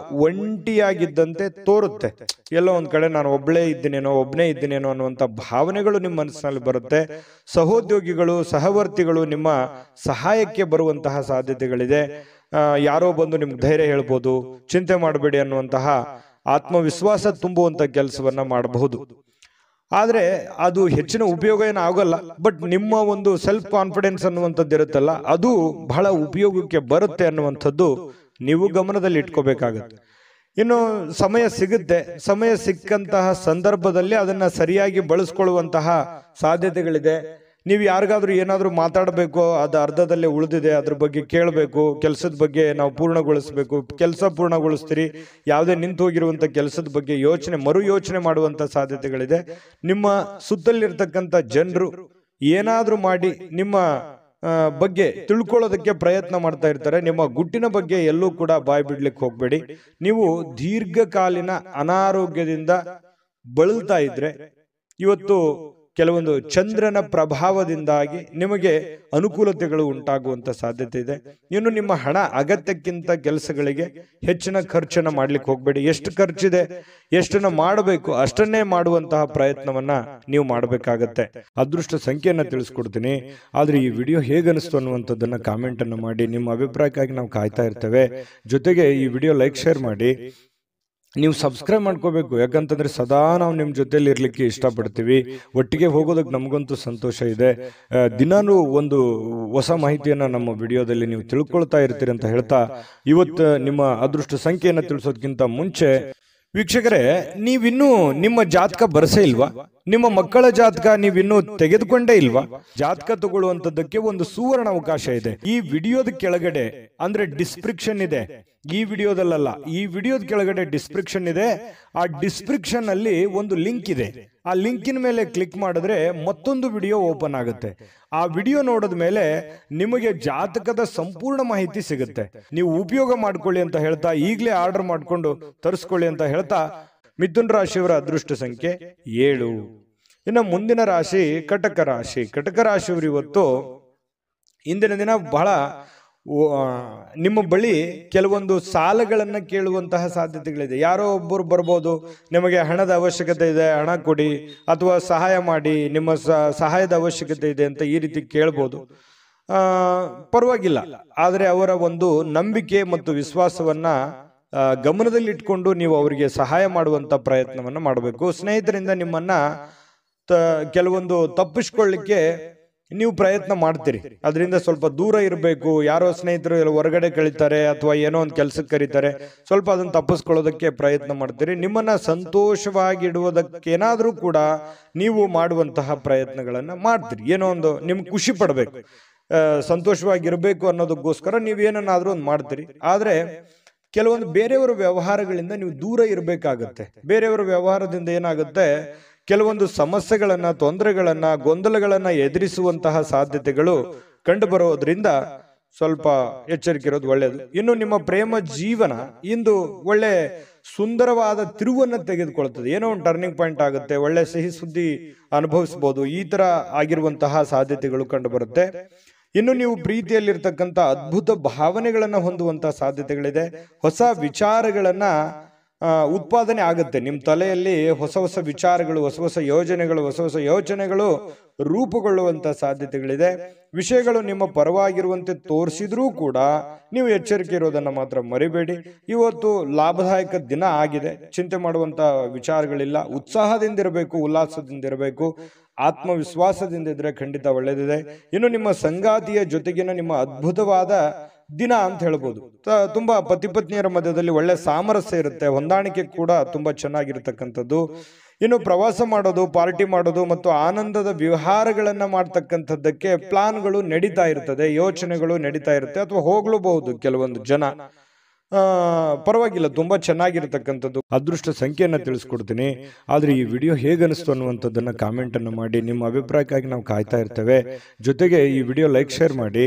Speaker 1: ಒಂಟಿಯಾಗಿದ್ದಂತೆ ತೋರುತ್ತೆ. ಎಲ್ಲೋ ಒಂದ್ ಕಡೆ ನಾನು ಒಬ್ಬನೇ ಇದ್ದೀನೇನೋ ಅನ್ನುವಂಥ ಭಾವನೆಗಳು ನಿಮ್ಮ ಮನಸ್ಸಿನಲ್ಲಿ ಬರುತ್ತೆ. ಸಹೋದ್ಯೋಗಿಗಳು, ಸಹವರ್ತಿಗಳು ನಿಮ್ಮ ಸಹಾಯಕ್ಕೆ ಬರುವಂತಹ ಸಾಧ್ಯತೆಗಳಿದೆ. ಯಾರೋ ಬಂದು ನಿಮ್ಗೆ ಧೈರ್ಯ ಹೇಳ್ಬೋದು, ಚಿಂತೆ ಮಾಡಬೇಡಿ ಅನ್ನುವಂತಹ ಆತ್ಮವಿಶ್ವಾಸ ತುಂಬುವಂತ ಕೆಲಸವನ್ನ ಮಾಡಬಹುದು. ಆದ್ರೆ ಅದು ಹೆಚ್ಚಿನ ಉಪಯೋಗ ಏನು ಆಗೋಲ್ಲ. ಬಟ್ ನಿಮ್ಮ ಒಂದು ಸೆಲ್ಫ್ ಕಾನ್ಫಿಡೆನ್ಸ್ ಅನ್ನುವಂಥದ್ದು ಇರುತ್ತಲ್ಲ, ಅದು ಬಹಳ ಉಪಯೋಗಕ್ಕೆ ಬರುತ್ತೆ ಅನ್ನುವಂಥದ್ದು ನೀವು ಗಮನದಲ್ಲಿ ಇಟ್ಕೋಬೇಕಾಗತ್ತೆ. ಇನ್ನು ಸಮಯ ಸಿಗುತ್ತೆ, ಸಮಯ ಸಿಕ್ಕಂತಹ ಸಂದರ್ಭದಲ್ಲಿ ಅದನ್ನ ಸರಿಯಾಗಿ ಬಳಸ್ಕೊಳ್ಳುವಂತಹ ಸಾಧ್ಯತೆಗಳಿದೆ. ನೀವು ಯಾರಿಗಾದ್ರೂ ಏನಾದ್ರೂ ಮಾತಾಡಬೇಕು, ಅದು ಅರ್ಧದಲ್ಲೇ ಉಳಿದಿದೆ, ಅದ್ರ ಬಗ್ಗೆ ಕೇಳಬೇಕು, ಕೆಲಸದ ಬಗ್ಗೆ ನಾವು ಪೂರ್ಣಗೊಳಿಸಬೇಕು, ಕೆಲಸ ಪೂರ್ಣಗೊಳಿಸ್ತೀರಿ. ಯಾವುದೇ ನಿಂತು ಹೋಗಿರುವಂತ ಕೆಲಸದ ಬಗ್ಗೆ ಮರು ಯೋಚನೆ ಮಾಡುವಂತ ಸಾಧ್ಯತೆಗಳಿದೆ. ನಿಮ್ಮ ಸುತ್ತಲಿರ್ತಕ್ಕಂಥ ಜನರು ಏನಾದ್ರೂ ಮಾಡಿ ನಿಮ್ಮ ಬಗ್ಗೆ ತಿಳ್ಕೊಳ್ಳೋದಕ್ಕೆ ಪ್ರಯತ್ನ ಮಾಡ್ತಾ ಇರ್ತಾರೆ. ನಿಮ್ಮ ಗುಟ್ಟಿನ ಬಗ್ಗೆ ಎಲ್ಲೂ ಕೂಡ ಬಾಯಿ ಬಿಡ್ಲಿಕ್ಕೆ ಹೋಗ್ಬೇಡಿ. ನೀವು ದೀರ್ಘಕಾಲೀನ ಅನಾರೋಗ್ಯದಿಂದ ಬಳಲ್ತಾ ಇದ್ರೆ ಇವತ್ತು ಕೆಲವೊಂದು ಚಂದ್ರನ ಪ್ರಭಾವದಿಂದಾಗಿ ನಿಮಗೆ ಅನುಕೂಲತೆಗಳು ಉಂಟಾಗುವಂತ ಸಾಧ್ಯತೆ ಇದೆ. ಇನ್ನು ನಿಮ್ಮ ಹಣ ಅಗತ್ಯಕ್ಕಿಂತ ಕೆಲಸಗಳಿಗೆ ಹೆಚ್ಚಿನ ಖರ್ಚನ್ನ ಮಾಡ್ಲಿಕ್ಕೆ ಹೋಗ್ಬೇಡಿ. ಎಷ್ಟು ಖರ್ಚಿದೆ, ಎಷ್ಟನ್ನ ಮಾಡಬೇಕು ಅಷ್ಟನ್ನೇ ಮಾಡುವಂತಹ ಪ್ರಯತ್ನವನ್ನ ನೀವು ಮಾಡಬೇಕಾಗತ್ತೆ. ಅದೃಷ್ಟ ಸಂಖ್ಯೆಯನ್ನ ತಿಳಿಸ್ಕೊಡ್ತೀನಿ. ಆದ್ರೆ ಈ ವಿಡಿಯೋ ಹೇಗನಿಸ್ತು ಅನ್ನುವಂಥದ್ದನ್ನ ಕಾಮೆಂಟ್ ಅನ್ನು ಮಾಡಿ. ನಿಮ್ಮ ಅಭಿಪ್ರಾಯಕ್ಕಾಗಿ ನಾವು ಕಾಯ್ತಾ ಇರ್ತೇವೆ. ಜೊತೆಗೆ ಈ ವಿಡಿಯೋ ಲೈಕ್, ಶೇರ್ ಮಾಡಿ. ನೀವು ಸಬ್ಸ್ಕ್ರೈಬ್ ಮಾಡ್ಕೋಬೇಕು. ಯಾಕಂತಂದ್ರೆ ಸದಾ ನಾವು ನಿಮ್ಮ ಜೊತೆಲಿ ಇರ್ಲಿಕ್ಕೆ ಇಷ್ಟಪಡ್ತೀವಿ. ಒಟ್ಟಿಗೆ ಹೋಗೋದಕ್ಕೆ ನಮಗಂತೂ ಸಂತೋಷ ಇದೆ. ದಿನಾನು ಒಂದು ಹೊಸ ಮಾಹಿತಿಯನ್ನ ನಮ್ಮ ವಿಡಿಯೋದಲ್ಲಿ ನೀವು ತಿಳ್ಕೊಳ್ತಾ ಇರ್ತೀರಿ ಅಂತ ಹೇಳ್ತಾ, ಇವತ್ತು ನಿಮ್ಮ ಅದೃಷ್ಟ ಸಂಖ್ಯೆಯನ್ನು ತಿಳಿಸೋದಕ್ಕಿಂತ ಮುಂಚೆ ವೀಕ್ಷಕರೇ, ನೀವಿನ್ನೂ ನಿಮ್ಮ ಜಾತಕ ಬರಸೇ ಇಲ್ವಾ? ನಿಮ್ಮ ಮಕ್ಕಳ ಜಾತಕ ನೀವಿನ್ನೂ ತೆಗೆದುಕೊಂಡೇ ಇಲ್ವಾ? ಜಾತಕ ತಗೊಳ್ಳುವಂತದ್ದಕ್ಕೆ ಒಂದು ಸುವರ್ಣ ಅವಕಾಶ ಇದೆ. ಈ ವಿಡಿಯೋದ ಕೆಳಗಡೆ ಅಂದ್ರೆ ಡಿಸ್ಕ್ರಿಪ್ಷನ್ ಇದೆ. ಈ ವಿಡಿಯೋದಲ್ಲ, ಈ ವಿಡಿಯೋದ ಕೆಳಗಡೆ ಡಿಸ್ಕ್ರಿಪ್ಷನ್ ಇದೆ. ಆ ಡಿಸ್ಕ್ರಿಪ್ಷನ್ ಅಲ್ಲಿ ಒಂದು ಲಿಂಕ್ ಇದೆ. ಆ ಲಿಂಕಿನ ಮೇಲೆ ಕ್ಲಿಕ್ ಮಾಡಿದ್ರೆ ಮತ್ತೊಂದು ವಿಡಿಯೋ ಓಪನ್ ಆಗುತ್ತೆ. ಆ ವಿಡಿಯೋ ನೋಡಿದ ಮೇಲೆ ನಿಮಗೆ ಜಾತಕದ ಸಂಪೂರ್ಣ ಮಾಹಿತಿ ಸಿಗುತ್ತೆ. ನೀವು ಉಪಯೋಗ ಮಾಡ್ಕೊಳ್ಳಿ ಅಂತ ಹೇಳ್ತಾ, ಈಗಲೇ ಆರ್ಡರ್ ಮಾಡ್ಕೊಂಡು ತರಿಸ್ಕೊಳ್ಳಿ ಅಂತ ಹೇಳ್ತಾ, ಮಿಥುನ್ ರಾಶಿಯವರ ಅದೃಷ್ಟ ಸಂಖ್ಯೆ 7. ಇನ್ನು ಮುಂದಿನ ರಾಶಿ ಕಟಕ ರಾಶಿ. ಕಟಕ ರಾಶಿಯವರು ಇವತ್ತು ಇಂದಿನ ದಿನ ಬಹಳ ನಿಮ್ಮ ಬಳಿ ಕೆಲವೊಂದು ಸಾಲಗಳನ್ನ ಕೇಳುವಂತಹ ಸಾಧ್ಯತೆಗಳಿದೆ. ಯಾರೋ ಒಬ್ಬರು ಬರ್ಬೋದು, ನಿಮಗೆ ಹಣದ ಅವಶ್ಯಕತೆ ಇದೆ, ಹಣ ಕೊಡಿ ಅಥವಾ ಸಹಾಯ ಮಾಡಿ, ನಿಮ್ಮ ಸಹಾಯದ ಅವಶ್ಯಕತೆ ಇದೆ ಅಂತ ಈ ರೀತಿ ಕೇಳ್ಬೋದು. ಪರವಾಗಿಲ್ಲ. ಆದರೆ ಅವರ ಒಂದು ನಂಬಿಕೆ ಮತ್ತು ವಿಶ್ವಾಸವನ್ನ ಗಮನದಲ್ಲಿಟ್ಕೊಂಡು ನೀವು ಅವರಿಗೆ ಸಹಾಯ ಮಾಡುವಂತ ಪ್ರಯತ್ನವನ್ನ ಮಾಡಬೇಕು. ಸ್ನೇಹಿತರಿಂದ ನಿಮ್ಮನ್ನ ಕೆಲವೊಂದು ತಪ್ಪಿಸ್ಕೊಳ್ಳಿಕ್ಕೆ ನೀವು ಪ್ರಯತ್ನ ಮಾಡ್ತೀರಿ. ಅದರಿಂದ ಸ್ವಲ್ಪ ದೂರ ಇರಬೇಕು. ಯಾರೋ ಸ್ನೇಹಿತರು ಹೊರಗಡೆ ಕಳೀತಾರೆ ಅಥವಾ ಏನೋ ಒಂದು ಕೆಲ್ಸಕ್ಕೆ ಕರೀತಾರೆ, ಸ್ವಲ್ಪ ಅದನ್ನ ತಪ್ಪಿಸ್ಕೊಳ್ಳೋದಕ್ಕೆ ಪ್ರಯತ್ನ ಮಾಡ್ತೀರಿ. ನಿಮ್ಮನ್ನ ಸಂತೋಷವಾಗಿಡುವುದಕ್ಕೇನಾದ್ರೂ ಕೂಡ ನೀವು ಮಾಡುವಂತಹ ಪ್ರಯತ್ನಗಳನ್ನ ಮಾಡ್ತೀರಿ. ಏನೋ ಒಂದು ನಿಮ್ಗೆ ಖುಷಿ ಪಡ್ಬೇಕು, ಸಂತೋಷವಾಗಿರ್ಬೇಕು ಅನ್ನೋದಕ್ಕೋಸ್ಕರ ನೀವೇನಾದ್ರೂ ಒಂದು ಮಾಡ್ತೀರಿ. ಆದ್ರೆ ಕೆಲವೊಂದು ಬೇರೆಯವರ ವ್ಯವಹಾರಗಳಿಂದ ನೀವು ದೂರ ಇರಬೇಕಾಗತ್ತೆ. ಬೇರೆಯವರ ವ್ಯವಹಾರದಿಂದ ಏನಾಗುತ್ತೆ, ಕೆಲವೊಂದು ಸಮಸ್ಯೆಗಳನ್ನ, ತೊಂದರೆಗಳನ್ನ, ಗೊಂದಲಗಳನ್ನ ಎದುರಿಸುವಂತಹ ಸಾಧ್ಯತೆಗಳು ಕಂಡು ಬರೋದ್ರಿಂದ ಸ್ವಲ್ಪ ಎಚ್ಚರಿಕೆ ಇರೋದು ಒಳ್ಳೆಯದು. ಇನ್ನು ನಿಮ್ಮ ಪ್ರೇಮ ಜೀವನ ಇಂದು ಒಳ್ಳೆ ಸುಂದರವಾದ ತಿರುವನ್ನ ತೆಗೆದುಕೊಳ್ತದೆ. ಏನೋ ಒಂದು ಟರ್ನಿಂಗ್ ಪಾಯಿಂಟ್ ಆಗುತ್ತೆ. ಒಳ್ಳೆ ಸಿಹಿ ಸುದ್ದಿ ಅನುಭವಿಸಬಹುದು. ಈ ತರ ಆಗಿರುವಂತಹ ಸಾಧ್ಯತೆಗಳು ಕಂಡು ಬರುತ್ತೆ. ಇನ್ನು ನೀವು ಪ್ರೀತಿಯಲ್ಲಿರ್ತಕ್ಕಂಥ ಅದ್ಭುತ ಭಾವನೆಗಳನ್ನ ಹೊಂದುವಂತಹ ಸಾಧ್ಯತೆಗಳಿದೆ. ಹೊಸ ವಿಚಾರಗಳನ್ನ ಉತ್ಪಾದನೆ ಆಗುತ್ತೆ. ನಿಮ್ಮ ತಲೆಯಲ್ಲಿ ಹೊಸ ಹೊಸ ವಿಚಾರಗಳು, ಹೊಸ ಹೊಸ ಯೋಚನೆಗಳು ರೂಪುಗೊಳ್ಳುವಂತ ಸಾಧ್ಯತೆಗಳಿದೆ. ವಿಷಯಗಳು ನಿಮ್ಮ ಪರವಾಗಿರುವಂತೆ ತೋರಿಸಿದ್ರೂ ಕೂಡ ನೀವು ಎಚ್ಚರಿಕೆ ಇರೋದನ್ನ ಮಾತ್ರ ಮರಿಬೇಡಿ. ಇವತ್ತು ಲಾಭದಾಯಕ ದಿನ ಆಗಿದೆ. ಚಿಂತೆ ಮಾಡುವಂತ ವಿಚಾರಗಳಿಲ್ಲ. ಉತ್ಸಾಹದಿಂದಿರಬೇಕು, ಉಲ್ಲಾಸದಿಂದಿರಬೇಕು. ಆತ್ಮವಿಶ್ವಾಸದಿಂದ ಇದ್ರೆ ಖಂಡಿತ ಒಳ್ಳೇದಿದೆ. ಇನ್ನು ನಿಮ್ಮ ಸಂಗಾತಿಯ ಜೊತೆಗಿನ ನಿಮ್ಮ ಅದ್ಭುತವಾದ ದಿನ ಅಂತ ಹೇಳ್ಬೋದು. ತುಂಬಾ ಪತಿ ಪತ್ನಿಯರ ಮಧ್ಯದಲ್ಲಿ ಒಳ್ಳೆ ಸಾಮರಸ್ಯ ಇರುತ್ತೆ, ಹೊಂದಾಣಿಕೆ ಕೂಡ ತುಂಬಾ ಚೆನ್ನಾಗಿರ್ತಕ್ಕಂಥದ್ದು. ಇನ್ನು ಪ್ರವಾಸ ಮಾಡೋದು, ಪಾರ್ಟಿ ಮಾಡೋದು ಮತ್ತು ಆನಂದದ ವ್ಯವಹಾರಗಳನ್ನ ಮಾಡ್ತಕ್ಕಂಥದ್ದಕ್ಕೆ ಪ್ಲಾನ್ಗಳು ನಡೀತಾ ಇರ್ತದೆ, ಯೋಚನೆಗಳು ನಡೀತಾ ಇರುತ್ತೆ, ಅಥವಾ ಹೋಗ್ಲೂಬಹುದು ಕೆಲವೊಂದು ಜನ. ಪರವಾಗಿಲ್ಲ, ತುಂಬಾ ಚೆನ್ನಾಗಿರ್ತಕ್ಕಂಥದ್ದು. ಅದೃಷ್ಟ ಸಂಖ್ಯೆಯನ್ನ ತಿಳಿಸ್ಕೊಡ್ತೀನಿ. ಆದ್ರೆ ಈ ವಿಡಿಯೋ ಹೇಗನಿಸ್ತು ಅನ್ನುವಂಥದ್ದನ್ನ ಕಾಮೆಂಟ್ ಅನ್ನು ಮಾಡಿ. ನಿಮ್ಮ ಅಭಿಪ್ರಾಯಕ್ಕಾಗಿ ನಾವು ಕಾಯ್ತಾ ಇರ್ತೇವೆ. ಜೊತೆಗೆ ಈ ವಿಡಿಯೋ ಲೈಕ್ ಶೇರ್ ಮಾಡಿ.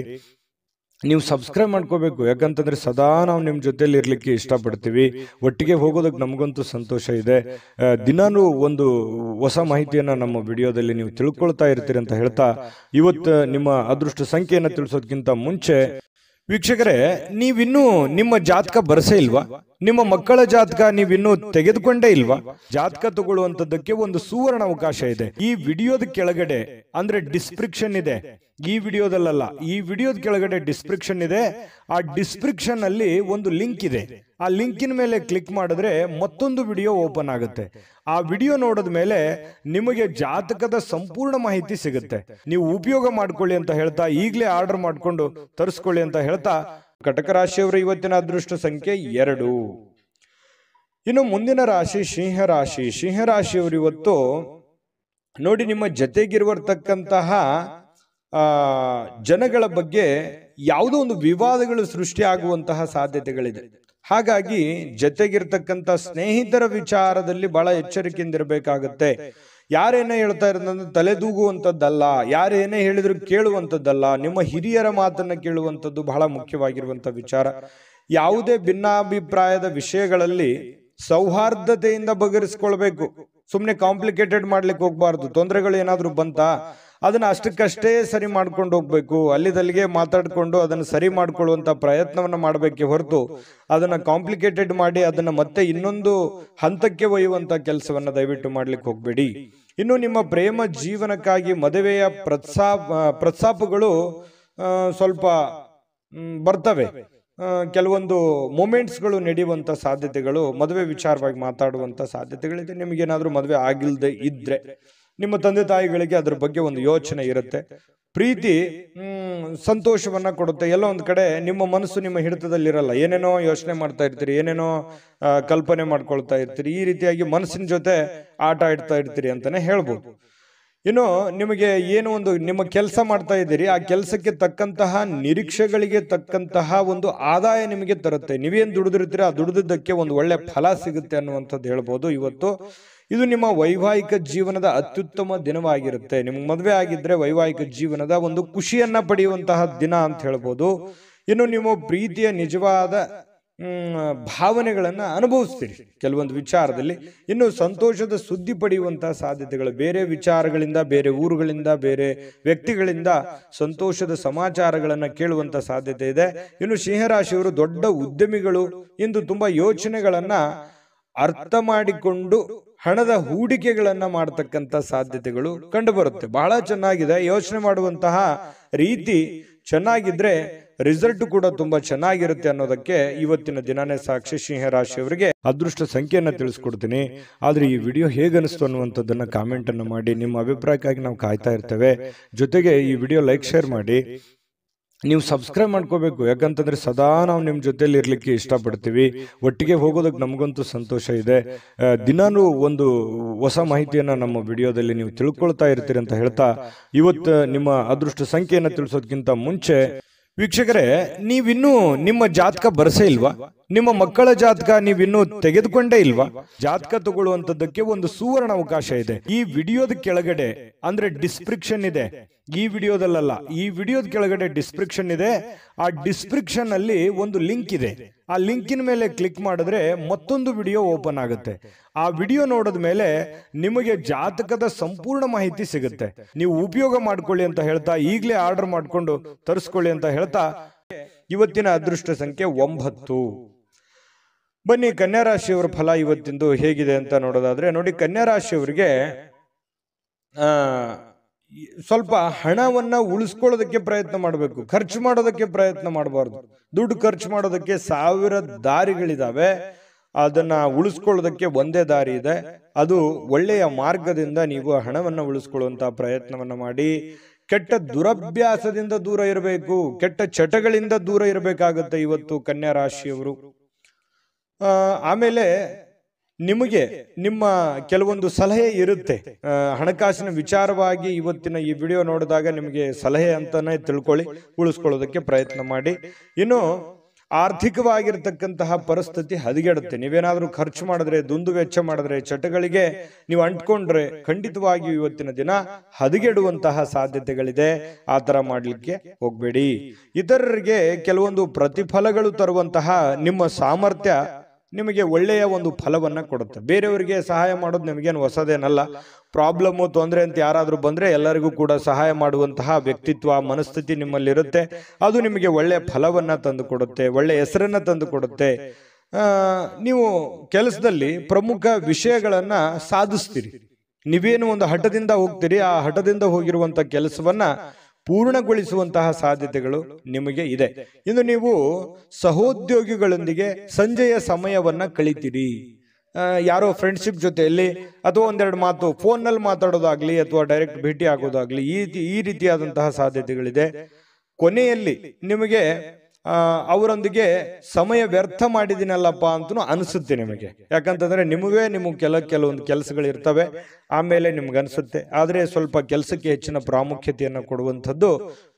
Speaker 1: ನೀವು ಸಬ್ಸ್ಕ್ರೈಬ್ ಮಾಡ್ಕೋಬೇಕು, ಯಾಕಂತಂದ್ರೆ ಸದಾ ನಾವು ನಿಮ್ಮ ಜೊತೆಲಿ ಇರ್ಲಿಕ್ಕೆ ಇಷ್ಟಪಡ್ತೀವಿ. ಒಟ್ಟಿಗೆ ಹೋಗೋದಕ್ಕೆ ನಮಗಂತೂ ಸಂತೋಷ ಇದೆ. ದಿನಾನು ಒಂದು ಹೊಸ ಮಾಹಿತಿಯನ್ನ ನಮ್ಮ ವಿಡಿಯೋದಲ್ಲಿ ನೀವು ತಿಳ್ಕೊಳ್ತಾ ಇರ್ತೀರಿ ಅಂತ ಹೇಳ್ತಾ, ಇವತ್ತು ನಿಮ್ಮ ಅದೃಷ್ಟ ಸಂಖ್ಯೆಯನ್ನ ತಿಳಿಸೋದಕ್ಕಿಂತ ಮುಂಚೆ ವೀಕ್ಷಕರೇ, ನೀವಿನ್ನೂ ನಿಮ್ಮ ಜಾತಕ ಬರಸೇ ಇಲ್ವಾ? ನಿಮ್ಮ ಮಕ್ಕಳ ಜಾತಕ ನೀವಿನ್ನೂ ತೆಗೆದುಕೊಂಡೇ ಇಲ್ವಾ? ಜಾತಕ ತಗೊಳ್ಳುವಂತದ್ದಕ್ಕೆ ಒಂದು ಸುವರ್ಣ ಅವಕಾಶ ಇದೆ. ಈ ವಿಡಿಯೋದ ಕೆಳಗಡೆ ಅಂದ್ರೆ ಡಿಸ್ಕ್ರಿಪ್ಷನ್ ಇದೆ, ಈ ವಿಡಿಯೋದಲ್ಲ, ಈ ವಿಡಿಯೋದ ಕೆಳಗಡೆ ಡಿಸ್ಕ್ರಿಪ್ಷನ್ ಇದೆ. ಆ ಡಿಸ್ಕ್ರಿಪ್ಷನ್ ಅಲ್ಲಿ ಒಂದು ಲಿಂಕ್ ಇದೆ. ಆ ಲಿಂಕಿನ ಮೇಲೆ ಕ್ಲಿಕ್ ಮಾಡಿದ್ರೆ ಮತ್ತೊಂದು ವಿಡಿಯೋ ಓಪನ್ ಆಗುತ್ತೆ. ಆ ವಿಡಿಯೋ ನೋಡಿದ ಮೇಲೆ ನಿಮಗೆ ಜಾತಕದ ಸಂಪೂರ್ಣ ಮಾಹಿತಿ ಸಿಗುತ್ತೆ. ನೀವು ಉಪಯೋಗ ಮಾಡ್ಕೊಳ್ಳಿ ಅಂತ ಹೇಳ್ತಾ, ಈಗಲೇ ಆರ್ಡರ್ ಮಾಡ್ಕೊಂಡು ತರಿಸ್ಕೊಳ್ಳಿ ಅಂತ ಹೇಳ್ತಾ, ಕಟಕ ರಾಶಿಯವರ ಇವತ್ತಿನ ಅದೃಷ್ಟ ಸಂಖ್ಯೆ 2. ಇನ್ನು ಮುಂದಿನ ರಾಶಿ ಸಿಂಹ ರಾಶಿ. ಸಿಂಹ ರಾಶಿಯವರು ಇವತ್ತು ನೋಡಿ, ನಿಮ್ಮ ಜೊತೆಗಿರುವರ್ತಕ್ಕಂತಹ ಜನಗಳ ಬಗ್ಗೆ ಯಾವುದೋ ಒಂದು ವಿವಾದಗಳು ಸೃಷ್ಟಿಯಾಗುವಂತಹ ಸಾಧ್ಯತೆಗಳಿದೆ. ಹಾಗಾಗಿ ಜೊತೆಗಿರ್ತಕ್ಕಂಥ ಸ್ನೇಹಿತರ ವಿಚಾರದಲ್ಲಿ ಬಹಳ ಎಚ್ಚರಿಕೆಯಿಂದ ಇರಬೇಕಾಗತ್ತೆ. ಯಾರೇನೇ ಹೇಳ್ತಾ ಇರೋದಂದ್ರೆ ತಲೆದೂಗುವಂಥದ್ದಲ್ಲ, ಯಾರೇನೇ ಹೇಳಿದ್ರು ಕೇಳುವಂಥದ್ದಲ್ಲ. ನಿಮ್ಮ ಹಿರಿಯರ ಮಾತನ್ನ ಕೇಳುವಂಥದ್ದು ಬಹಳ ಮುಖ್ಯವಾಗಿರುವಂಥ ವಿಚಾರ. ಯಾವುದೇ ಭಿನ್ನಾಭಿಪ್ರಾಯದ ವಿಷಯಗಳಲ್ಲಿ ಸೌಹಾರ್ದತೆಯಿಂದ ಬಗೆಹರಿಸ್ಕೊಳ್ಬೇಕು. ಸುಮ್ಮನೆ ಕಾಂಪ್ಲಿಕೇಟೆಡ್ ಮಾಡ್ಲಿಕ್ಕೆ ಹೋಗ್ಬಾರ್ದು. ತೊಂದರೆಗಳು ಏನಾದ್ರು ಬಂತಾ ಅದನ್ನ ಅಷ್ಟಕ್ಕಷ್ಟೇ ಸರಿ ಮಾಡ್ಕೊಂಡು ಹೋಗ್ಬೇಕು. ಅಲ್ಲಿದಲ್ಲಿಗೆ ಮಾತಾಡ್ಕೊಂಡು ಅದನ್ನ ಸರಿ ಮಾಡ್ಕೊಳ್ಳುವಂತ ಪ್ರಯತ್ನವನ್ನ ಮಾಡಬೇಕೆ ಹೊರತು ಅದನ್ನ ಕಾಂಪ್ಲಿಕೇಟೆಡ್ ಮಾಡಿ ಅದನ್ನ ಮತ್ತೆ ಇನ್ನೊಂದು ಹಂತಕ್ಕೆ ಒಯ್ಯುವಂತ ಕೆಲಸವನ್ನ ದಯವಿಟ್ಟು ಮಾಡ್ಲಿಕ್ಕೆ ಹೋಗ್ಬೇಡಿ. ಇನ್ನು ನಿಮ್ಮ ಪ್ರೇಮ ಜೀವನಕ್ಕಾಗಿ ಮದುವೆಯ ಪ್ರಸ್ತಾಪಗಳು ಸ್ವಲ್ಪ ಬರ್ತವೆ. ಕೆಲವೊಂದು ಮೂಮೆಂಟ್ಸ್ಗಳು ನಡೆಯುವಂತ ಸಾಧ್ಯತೆಗಳು, ಮದುವೆ ವಿಚಾರವಾಗಿ ಮಾತಾಡುವಂತ ಸಾಧ್ಯತೆಗಳಿದೆ. ನಿಮಗೇನಾದ್ರೂ ಮದುವೆ ಆಗಿಲ್ದೆ ಇದ್ರೆ ನಿಮ್ಮ ತಂದೆ ತಾಯಿಗಳಿಗೆ ಅದ್ರ ಬಗ್ಗೆ ಒಂದು ಯೋಚನೆ ಇರುತ್ತೆ. ಪ್ರೀತಿ ಸಂತೋಷವನ್ನ ಕೊಡುತ್ತೆ. ಎಲ್ಲ ಒಂದ್ ಕಡೆ ನಿಮ್ಮ ಮನಸ್ಸು ನಿಮ್ಮ ಹಿಡಿತದಲ್ಲಿರಲ್ಲ, ಏನೇನೋ ಯೋಚನೆ ಮಾಡ್ತಾ ಇರ್ತೀರಿ, ಏನೇನೋ ಕಲ್ಪನೆ ಮಾಡ್ಕೊಳ್ತಾ ಇರ್ತೀರಿ. ಈ ರೀತಿಯಾಗಿ ಮನಸ್ಸಿನ ಜೊತೆ ಆಟ ಆಡ್ತಾ ಇರ್ತೀರಿ ಅಂತಾನೆ ಹೇಳ್ಬೋದು. ಇನ್ನು ನಿಮಗೆ ಏನು ಒಂದು ನಿಮ್ಮ ಕೆಲಸ ಮಾಡ್ತಾ ಇದ್ದೀರಿ, ಆ ಕೆಲಸಕ್ಕೆ ತಕ್ಕಂತಹ ನಿರೀಕ್ಷೆಗಳಿಗೆ ತಕ್ಕಂತಹ ಒಂದು ಆದಾಯ ನಿಮಗೆ ತರುತ್ತೆ. ನೀವೇನ್ ದುಡಿದಿರ್ತೀರಿ ಆ ದುಡಿದಕ್ಕೆ ಒಂದು ಒಳ್ಳೆ ಫಲ ಸಿಗುತ್ತೆ ಅನ್ನುವಂಥದ್ದು ಹೇಳ್ಬೋದು. ಇವತ್ತು ಇದು ನಿಮ್ಮ ವೈವಾಹಿಕ ಜೀವನದ ಅತ್ಯುತ್ತಮ ದಿನವಾಗಿರುತ್ತೆ. ನಿಮ್ಗೆ ಮದುವೆ ಆಗಿದ್ರೆ ವೈವಾಹಿಕ ಜೀವನದ ಒಂದು ಖುಷಿಯನ್ನ ಪಡೆಯುವಂತಹ ದಿನ ಅಂತ ಹೇಳ್ಬೋದು. ಇನ್ನು ನೀವು ಪ್ರೀತಿಯ ನಿಜವಾದ ಭಾವನೆಗಳನ್ನ ಅನುಭವಿಸ್ತೀರಿ ಕೆಲವೊಂದು ವಿಚಾರದಲ್ಲಿ. ಇನ್ನು ಸಂತೋಷದ ಸುದ್ದಿ ಪಡೆಯುವಂತಹ ಸಾಧ್ಯತೆಗಳು, ಬೇರೆ ವಿಚಾರಗಳಿಂದ, ಬೇರೆ ಊರುಗಳಿಂದ, ಬೇರೆ ವ್ಯಕ್ತಿಗಳಿಂದ ಸಂತೋಷದ ಸಮಾಚಾರಗಳನ್ನ ಕೇಳುವಂತ ಸಾಧ್ಯತೆ ಇದೆ. ಇನ್ನು ಸಿಂಹರಾಶಿಯವರು ದೊಡ್ಡ ಉದ್ಯಮಿಗಳು. ಇಂದು ತುಂಬಾ ಯೋಚನೆಗಳನ್ನ ಅರ್ಥ ಮಾಡಿಕೊಂಡು ಹಣದ ಹೂಡಿಕೆಗಳನ್ನ ಮಾಡತಕ್ಕಂತ ಸಾಧ್ಯತೆಗಳು ಕಂಡು ಬರುತ್ತೆ. ಬಹಳ ಚೆನ್ನಾಗಿದೆ. ಯೋಚನೆ ಮಾಡುವಂತಹ ರೀತಿ ಚೆನ್ನಾಗಿದ್ರೆ ರಿಸಲ್ಟ್ ಕೂಡ ತುಂಬಾ ಚೆನ್ನಾಗಿರುತ್ತೆ ಅನ್ನೋದಕ್ಕೆ ಇವತ್ತಿನ ದಿನಾನೇ ಸಾಕ್ಷಿ. ಸಿಂಹ ರಾಶಿಯವರಿಗೆ ಅದೃಷ್ಟ ಸಂಖ್ಯೆಯನ್ನ ತಿಳಿಸ್ಕೊಡ್ತೀನಿ. ಆದ್ರೆ ಈ ವಿಡಿಯೋ ಹೇಗನಿಸ್ತು ಅನ್ನುವಂಥದ್ದನ್ನ ಕಾಮೆಂಟ್ ಅನ್ನು ಮಾಡಿ. ನಿಮ್ಮ ಅಭಿಪ್ರಾಯಕ್ಕಾಗಿ ನಾವು ಕಾಯ್ತಾ ಇರ್ತೇವೆ. ಜೊತೆಗೆ ಈ ವಿಡಿಯೋ ಲೈಕ್ ಶೇರ್ ಮಾಡಿ. ನೀವು ಸಬ್ಸ್ಕ್ರೈಬ್ ಮಾಡ್ಕೋಬೇಕು, ಯಾಕಂತಂದ್ರೆ ಸದಾ ನಾವು ನಿಮ್ಮ ಜೊತೆಲಿ ಇರ್ಲಿಕ್ಕೆ ಇಷ್ಟಪಡ್ತೀವಿ. ಒಟ್ಟಿಗೆ ಹೋಗೋದಕ್ಕೆ ನಮಗಂತೂ ಸಂತೋಷ ಇದೆ. ದಿನಾನು ಒಂದು ಹೊಸ ಮಾಹಿತಿಯನ್ನ ನಮ್ಮ ವಿಡಿಯೋದಲ್ಲಿ ನೀವು ತಿಳ್ಕೊಳ್ತಾ ಇರ್ತೀರಿ ಅಂತ ಹೇಳ್ತಾ, ಇವತ್ತು ನಿಮ್ಮ ಅದೃಷ್ಟ ಸಂಖ್ಯೆಯನ್ನ ತಿಳಿಸೋದಕ್ಕಿಂತ ಮುಂಚೆ ವೀಕ್ಷಕರೇ, ನೀವಿನ್ನೂ ನಿಮ್ಮ ಜಾತಕ ಬರಸೇ ಇಲ್ವಾ? ನಿಮ್ಮ ಮಕ್ಕಳ ಜಾತಕ ನೀವಿನ್ನೂ ತೆಗೆದುಕೊಂಡೇ ಇಲ್ವಾ? ಜಾತಕ ತಗೊಳ್ಳುವಂತದ್ದಕ್ಕೆ ಒಂದು ಸುವರ್ಣ ಅವಕಾಶ ಇದೆ. ಈ ವಿಡಿಯೋದ ಕೆಳಗಡೆ ಅಂದ್ರೆ ಡಿಸ್ಕ್ರಿಪ್ಷನ್ ಇದೆ, ಈ ವಿಡಿಯೋದಲ್ಲ, ಈ ವಿಡಿಯೋದ ಕೆಳಗಡೆ ಡಿಸ್ಕ್ರಿಪ್ಷನ್ ಇದೆ. ಆ ಡಿಸ್ಕ್ರಿಪ್ಷನ್ ಅಲ್ಲಿ ಒಂದು ಲಿಂಕ್ ಇದೆ. ಆ ಲಿಂಕಿನ ಮೇಲೆ ಕ್ಲಿಕ್ ಮಾಡಿದ್ರೆ ಮತ್ತೊಂದು ವಿಡಿಯೋ ಓಪನ್ ಆಗುತ್ತೆ. ಆ ವಿಡಿಯೋ ನೋಡಿದ ಮೇಲೆ ನಿಮಗೆ ಜಾತಕದ ಸಂಪೂರ್ಣ ಮಾಹಿತಿ ಸಿಗುತ್ತೆ. ನೀವು ಉಪಯೋಗ ಮಾಡ್ಕೊಳ್ಳಿ ಅಂತ ಹೇಳ್ತಾ, ಈಗಲೇ ಆರ್ಡರ್ ಮಾಡ್ಕೊಂಡು ತರಿಸ್ಕೊಳ್ಳಿ ಅಂತ ಹೇಳ್ತಾ, ಇವತ್ತಿನ ಅದೃಷ್ಟ ಸಂಖ್ಯೆ 9. ಬನ್ನಿ ಕನ್ಯಾ ರಾಶಿಯವರ ಫಲ ಇವತ್ತಿಂದು ಹೇಗಿದೆ ಅಂತ ನೋಡೋದಾದ್ರೆ, ನೋಡಿ ಕನ್ಯಾ ರಾಶಿಯವರಿಗೆ ಸ್ವಲ್ಪ ಹಣವನ್ನ ಉಳಿಸ್ಕೊಳ್ಳೋದಕ್ಕೆ ಪ್ರಯತ್ನ ಮಾಡಬೇಕು, ಖರ್ಚು ಮಾಡೋದಕ್ಕೆ ಪ್ರಯತ್ನ ಮಾಡಬಾರ್ದು. ದುಡ್ಡು ಖರ್ಚು ಮಾಡೋದಕ್ಕೆ 1000 ದಾರಿಗಳಿದಾವೆ. ಅದನ್ನ ಉಳಿಸ್ಕೊಳ್ಳೋದಕ್ಕೆ ಒಂದೇ ದಾರಿ ಇದೆ, ಅದು ಒಳ್ಳೆಯ ಮಾರ್ಗದಿಂದ ನೀವು ಹಣವನ್ನು ಉಳಿಸ್ಕೊಳ್ಳುವಂತಹ ಪ್ರಯತ್ನವನ್ನ ಮಾಡಿ. ಕೆಟ್ಟ ದುರಭ್ಯಾಸದಿಂದ ದೂರ ಇರಬೇಕು, ಕೆಟ್ಟ ಚಟಗಳಿಂದ ದೂರ ಇರಬೇಕಾಗುತ್ತೆ ಇವತ್ತು ಕನ್ಯಾ ರಾಶಿಯವರು. ಆಮೇಲೆ ನಿಮಗೆ ನಿಮ್ಮ ಕೆಲವೊಂದು ಸಲಹೆ ಇರುತ್ತೆ ಹಣಕಾಸಿನ ವಿಚಾರವಾಗಿ. ಇವತ್ತಿನ ಈ ವಿಡಿಯೋ ನೋಡಿದಾಗ ನಿಮಗೆ ಸಲಹೆ ಅಂತಾನೆ ತಿಳ್ಕೊಳ್ಳಿ, ಉಳಿಸ್ಕೊಳ್ಳೋದಕ್ಕೆ ಪ್ರಯತ್ನ ಮಾಡಿ. ಇನ್ನು ಆರ್ಥಿಕವಾಗಿರ್ತಕ್ಕಂತಹ ಪರಿಸ್ಥಿತಿ ಹದಗೆಡುತ್ತೆ. ನೀವೇನಾದ್ರೂ ಖರ್ಚು ಮಾಡಿದ್ರೆ, ದುಂದು ವೆಚ್ಚ ಮಾಡಿದ್ರೆ, ಚಟಗಳಿಗೆ ನೀವು ಅಂಟ್ಕೊಂಡ್ರೆ ಖಂಡಿತವಾಗಿಯೂ ಇವತ್ತಿನ ದಿನ ಹದಗೆಡುವಂತಹ ಸಾಧ್ಯತೆಗಳಿದೆ. ಆ ತರ ಮಾಡ್ಲಿಕ್ಕೆ ಹೋಗ್ಬೇಡಿ. ಇತರರಿಗೆ ಕೆಲವೊಂದು ಪ್ರತಿಫಲಗಳು ತರುವಂತಹ ನಿಮ್ಮ ಸಾಮರ್ಥ್ಯ ನಿಮಗೆ ಒಳ್ಳೆಯ ಒಂದು ಫಲವನ್ನ ಕೊಡುತ್ತೆ. ಬೇರೆಯವರಿಗೆ ಸಹಾಯ ಮಾಡೋದು ನಿಮಗೇನು ಹೊಸದೇನಲ್ಲ. ಪ್ರಾಬ್ಲಮ್ಮು, ತೊಂದರೆ ಅಂತ ಯಾರಾದ್ರೂ ಬಂದ್ರೆ ಎಲ್ಲರಿಗೂ ಕೂಡ ಸಹಾಯ ಮಾಡುವಂತಹ ವ್ಯಕ್ತಿತ್ವ, ಮನಸ್ಥಿತಿ ನಿಮ್ಮಲ್ಲಿರುತ್ತೆ. ಅದು ನಿಮಗೆ ಒಳ್ಳೆಯ ಫಲವನ್ನ ತಂದು ಕೊಡುತ್ತೆ, ಒಳ್ಳೆಯ ಹೆಸರನ್ನ ತಂದು ಕೊಡುತ್ತೆ. ನೀವು ಕೆಲಸದಲ್ಲಿ ಪ್ರಮುಖ ವಿಷಯಗಳನ್ನ ಸಾಧಿಸ್ತೀರಿ. ನೀವೇನು ಒಂದು ಹಠದಿಂದ ಹೋಗ್ತೀರಿ, ಆ ಹಠದಿಂದ ಹೋಗಿರುವಂತಹ ಕೆಲಸವನ್ನ ಪೂರ್ಣಗೊಳಿಸುವಂತಹ ಸಾಧ್ಯತೆಗಳು ನಿಮಗೆ ಇದೆ. ಇನ್ನು ನೀವು ಸಹೋದ್ಯೋಗಿಗಳೊಂದಿಗೆ ಸಂಜೆಯ ಸಮಯವನ್ನ ಕಳಿತೀರಿ. ಯಾರೋ ಫ್ರೆಂಡ್ಶಿಪ್ ಜೊತೆಯಲ್ಲಿ ಅಥವಾ ಒಂದೆರಡು ಮಾತು ಫೋನ್ನಲ್ಲಿ ಮಾತಾಡೋದಾಗ್ಲಿ ಅಥವಾ ಡೈರೆಕ್ಟ್ ಭೇಟಿ ಆಗೋದಾಗ್ಲಿ, ಈ ರೀತಿಯಾದಂತಹ ಸಾಧ್ಯತೆಗಳಿದೆ. ಕೊನೆಯಲ್ಲಿ ನಿಮಗೆ ಅವರೊಂದಿಗೆ ಸಮಯ ವ್ಯರ್ಥ ಮಾಡಿದಿನಲ್ಲಪ್ಪ ಅಂತೂ ಅನಿಸುತ್ತೆ ನಿಮಗೆ. ಯಾಕಂತಂದ್ರೆ ನಿಮಗೆ ಕೆಲವೊಂದು ಕೆಲಸಗಳು ಇರ್ತವೆ, ಆಮೇಲೆ ನಿಮ್ಗೆ ಅನಿಸುತ್ತೆ. ಆದ್ರೆ ಸ್ವಲ್ಪ ಕೆಲಸಕ್ಕೆ ಹೆಚ್ಚಿನ ಪ್ರಾಮುಖ್ಯತೆಯನ್ನು ಕೊಡುವಂಥದ್ದು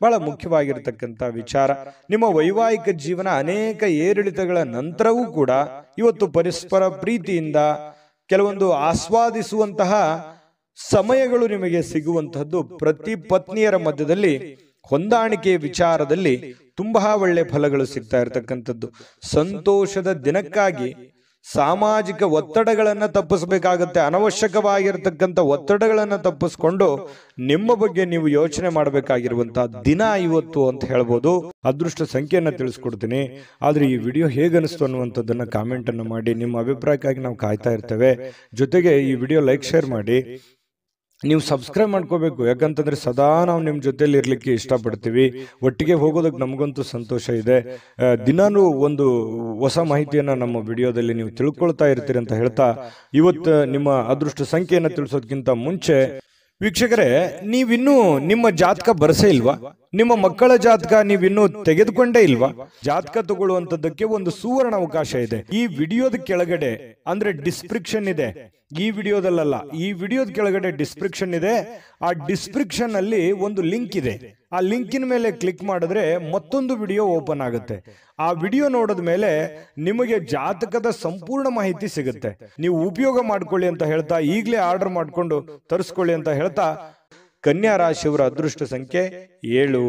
Speaker 1: ಬಹಳ ಮುಖ್ಯವಾಗಿರ್ತಕ್ಕಂಥ ವಿಚಾರ. ನಿಮ್ಮ ವೈವಾಹಿಕ ಜೀವನ ಅನೇಕ ಏರಿಳಿತಗಳ ನಂತರವೂ ಕೂಡ ಇವತ್ತು ಪರಸ್ಪರ ಪ್ರೀತಿಯಿಂದ ಕೆಲವೊಂದು ಆಸ್ವಾದಿಸುವಂತಹ ಸಮಯಗಳು ನಿಮಗೆ ಸಿಗುವಂತಹದ್ದು. ಪ್ರತಿ ಪತ್ನಿಯರ ಮಧ್ಯದಲ್ಲಿ ಹೊಂದಾಣಿಕೆಯ ವಿಚಾರದಲ್ಲಿ ತುಂಬಾ ಒಳ್ಳೆ ಫಲಗಳು ಸಿಗ್ತಾ ಇರತಕ್ಕಂಥದ್ದು. ಸಂತೋಷದ ದಿನಕ್ಕಾಗಿ ಸಾಮಾಜಿಕ ಒತ್ತಡಗಳನ್ನ ತಪ್ಪಿಸಬೇಕಾಗತ್ತೆ. ಅನವಶ್ಯಕವಾಗಿರ್ತಕ್ಕಂಥ ಒತ್ತಡಗಳನ್ನ ತಪ್ಪಿಸ್ಕೊಂಡು ನಿಮ್ಮ ಬಗ್ಗೆ ನೀವು ಯೋಚನೆ ಮಾಡಬೇಕಾಗಿರುವಂತಹ ದಿನ ಇವತ್ತು ಅಂತ ಹೇಳ್ಬೋದು. ಅದೃಷ್ಟ ಸಂಖ್ಯೆಯನ್ನ ತಿಳಿಸ್ಕೊಡ್ತೀನಿ. ಆದ್ರೆ ಈ ವಿಡಿಯೋ ಹೇಗನಿಸ್ತು ಅನ್ನುವಂಥದ್ದನ್ನ ಕಾಮೆಂಟ್ ಅನ್ನು ಮಾಡಿ. ನಿಮ್ಮ ಅಭಿಪ್ರಾಯಕ್ಕಾಗಿ ನಾವು ಕಾಯ್ತಾ ಇರ್ತೇವೆ. ಜೊತೆಗೆ ಈ ವಿಡಿಯೋ ಲೈಕ್, ಶೇರ್ ಮಾಡಿ. ನೀವು ಸಬ್ಸ್ಕ್ರೈಬ್ ಮಾಡ್ಕೋಬೇಕು. ಯಾಕಂತಂದ್ರೆ ಸದಾ ನಾವು ನಿಮ್ಮ ಜೊತೆಲಿ ಇರ್ಲಿಕ್ಕೆ ಇಷ್ಟಪಡ್ತೀವಿ. ಒಟ್ಟಿಗೆ ಹೋಗೋದಕ್ಕೆ ನಮಗಂತೂ ಸಂತೋಷ ಇದೆ. ದಿನಾನು ಒಂದು ಹೊಸ ಮಾಹಿತಿಯನ್ನ ನಮ್ಮ ವಿಡಿಯೋದಲ್ಲಿ ನೀವು ತಿಳ್ಕೊಳ್ತಾ ಇರ್ತೀರಿ ಅಂತ ಹೇಳ್ತಾ, ಇವತ್ತು ನಿಮ್ಮ ಅದೃಷ್ಟ ಸಂಖ್ಯೆಯನ್ನ ತಿಳಿಸೋದಕ್ಕಿಂತ ಮುಂಚೆ ವೀಕ್ಷಕರೇ, ನೀವಿನ್ನೂ ನಿಮ್ಮ ಜಾತಕ ಬರಸೇ ಇಲ್ವಾ? ನಿಮ್ಮ ಮಕ್ಕಳ ಜಾತಕ ನೀವಿನ್ನೂ ತೆಗೆದುಕೊಂಡೇ ಇಲ್ವಾ? ಜಾತಕ ತಗೊಳ್ಳುವಂತದ್ದಕ್ಕೆ ಒಂದು ಸುವರ್ಣ ಅವಕಾಶ ಇದೆ. ಈ ವಿಡಿಯೋದ ಕೆಳಗಡೆ ಅಂದ್ರೆ ಡಿಸ್ಕ್ರಿಪ್ಷನ್ ಇದೆ. ಈ ವಿಡಿಯೋದಲ್ಲ, ಈ ವಿಡಿಯೋದ ಕೆಳಗಡೆ ಡಿಸ್ಕ್ರಿಪ್ಷನ್ ಇದೆ. ಆ ಡಿಸ್ಕ್ರಿಪ್ಷನ್ ಅಲ್ಲಿ ಒಂದು ಲಿಂಕ್ ಇದೆ. ಆ ಲಿಂಕಿನ ಮೇಲೆ ಕ್ಲಿಕ್ ಮಾಡಿದ್ರೆ ಮತ್ತೊಂದು ವಿಡಿಯೋ ಓಪನ್ ಆಗುತ್ತೆ. ಆ ವಿಡಿಯೋ ನೋಡಿದ ಮೇಲೆ ನಿಮಗೆ ಜಾತಕದ ಸಂಪೂರ್ಣ ಮಾಹಿತಿ ಸಿಗುತ್ತೆ. ನೀವು ಉಪಯೋಗ ಮಾಡ್ಕೊಳ್ಳಿ ಅಂತ ಹೇಳ್ತಾ, ಈಗಲೇ ಆರ್ಡರ್ ಮಾಡ್ಕೊಂಡು ತರಿಸ್ಕೊಳ್ಳಿ ಅಂತ ಹೇಳ್ತಾ, ಕನ್ಯಾ ರಾಶಿಯವರ ಅದೃಷ್ಟ ಸಂಖ್ಯೆ 7.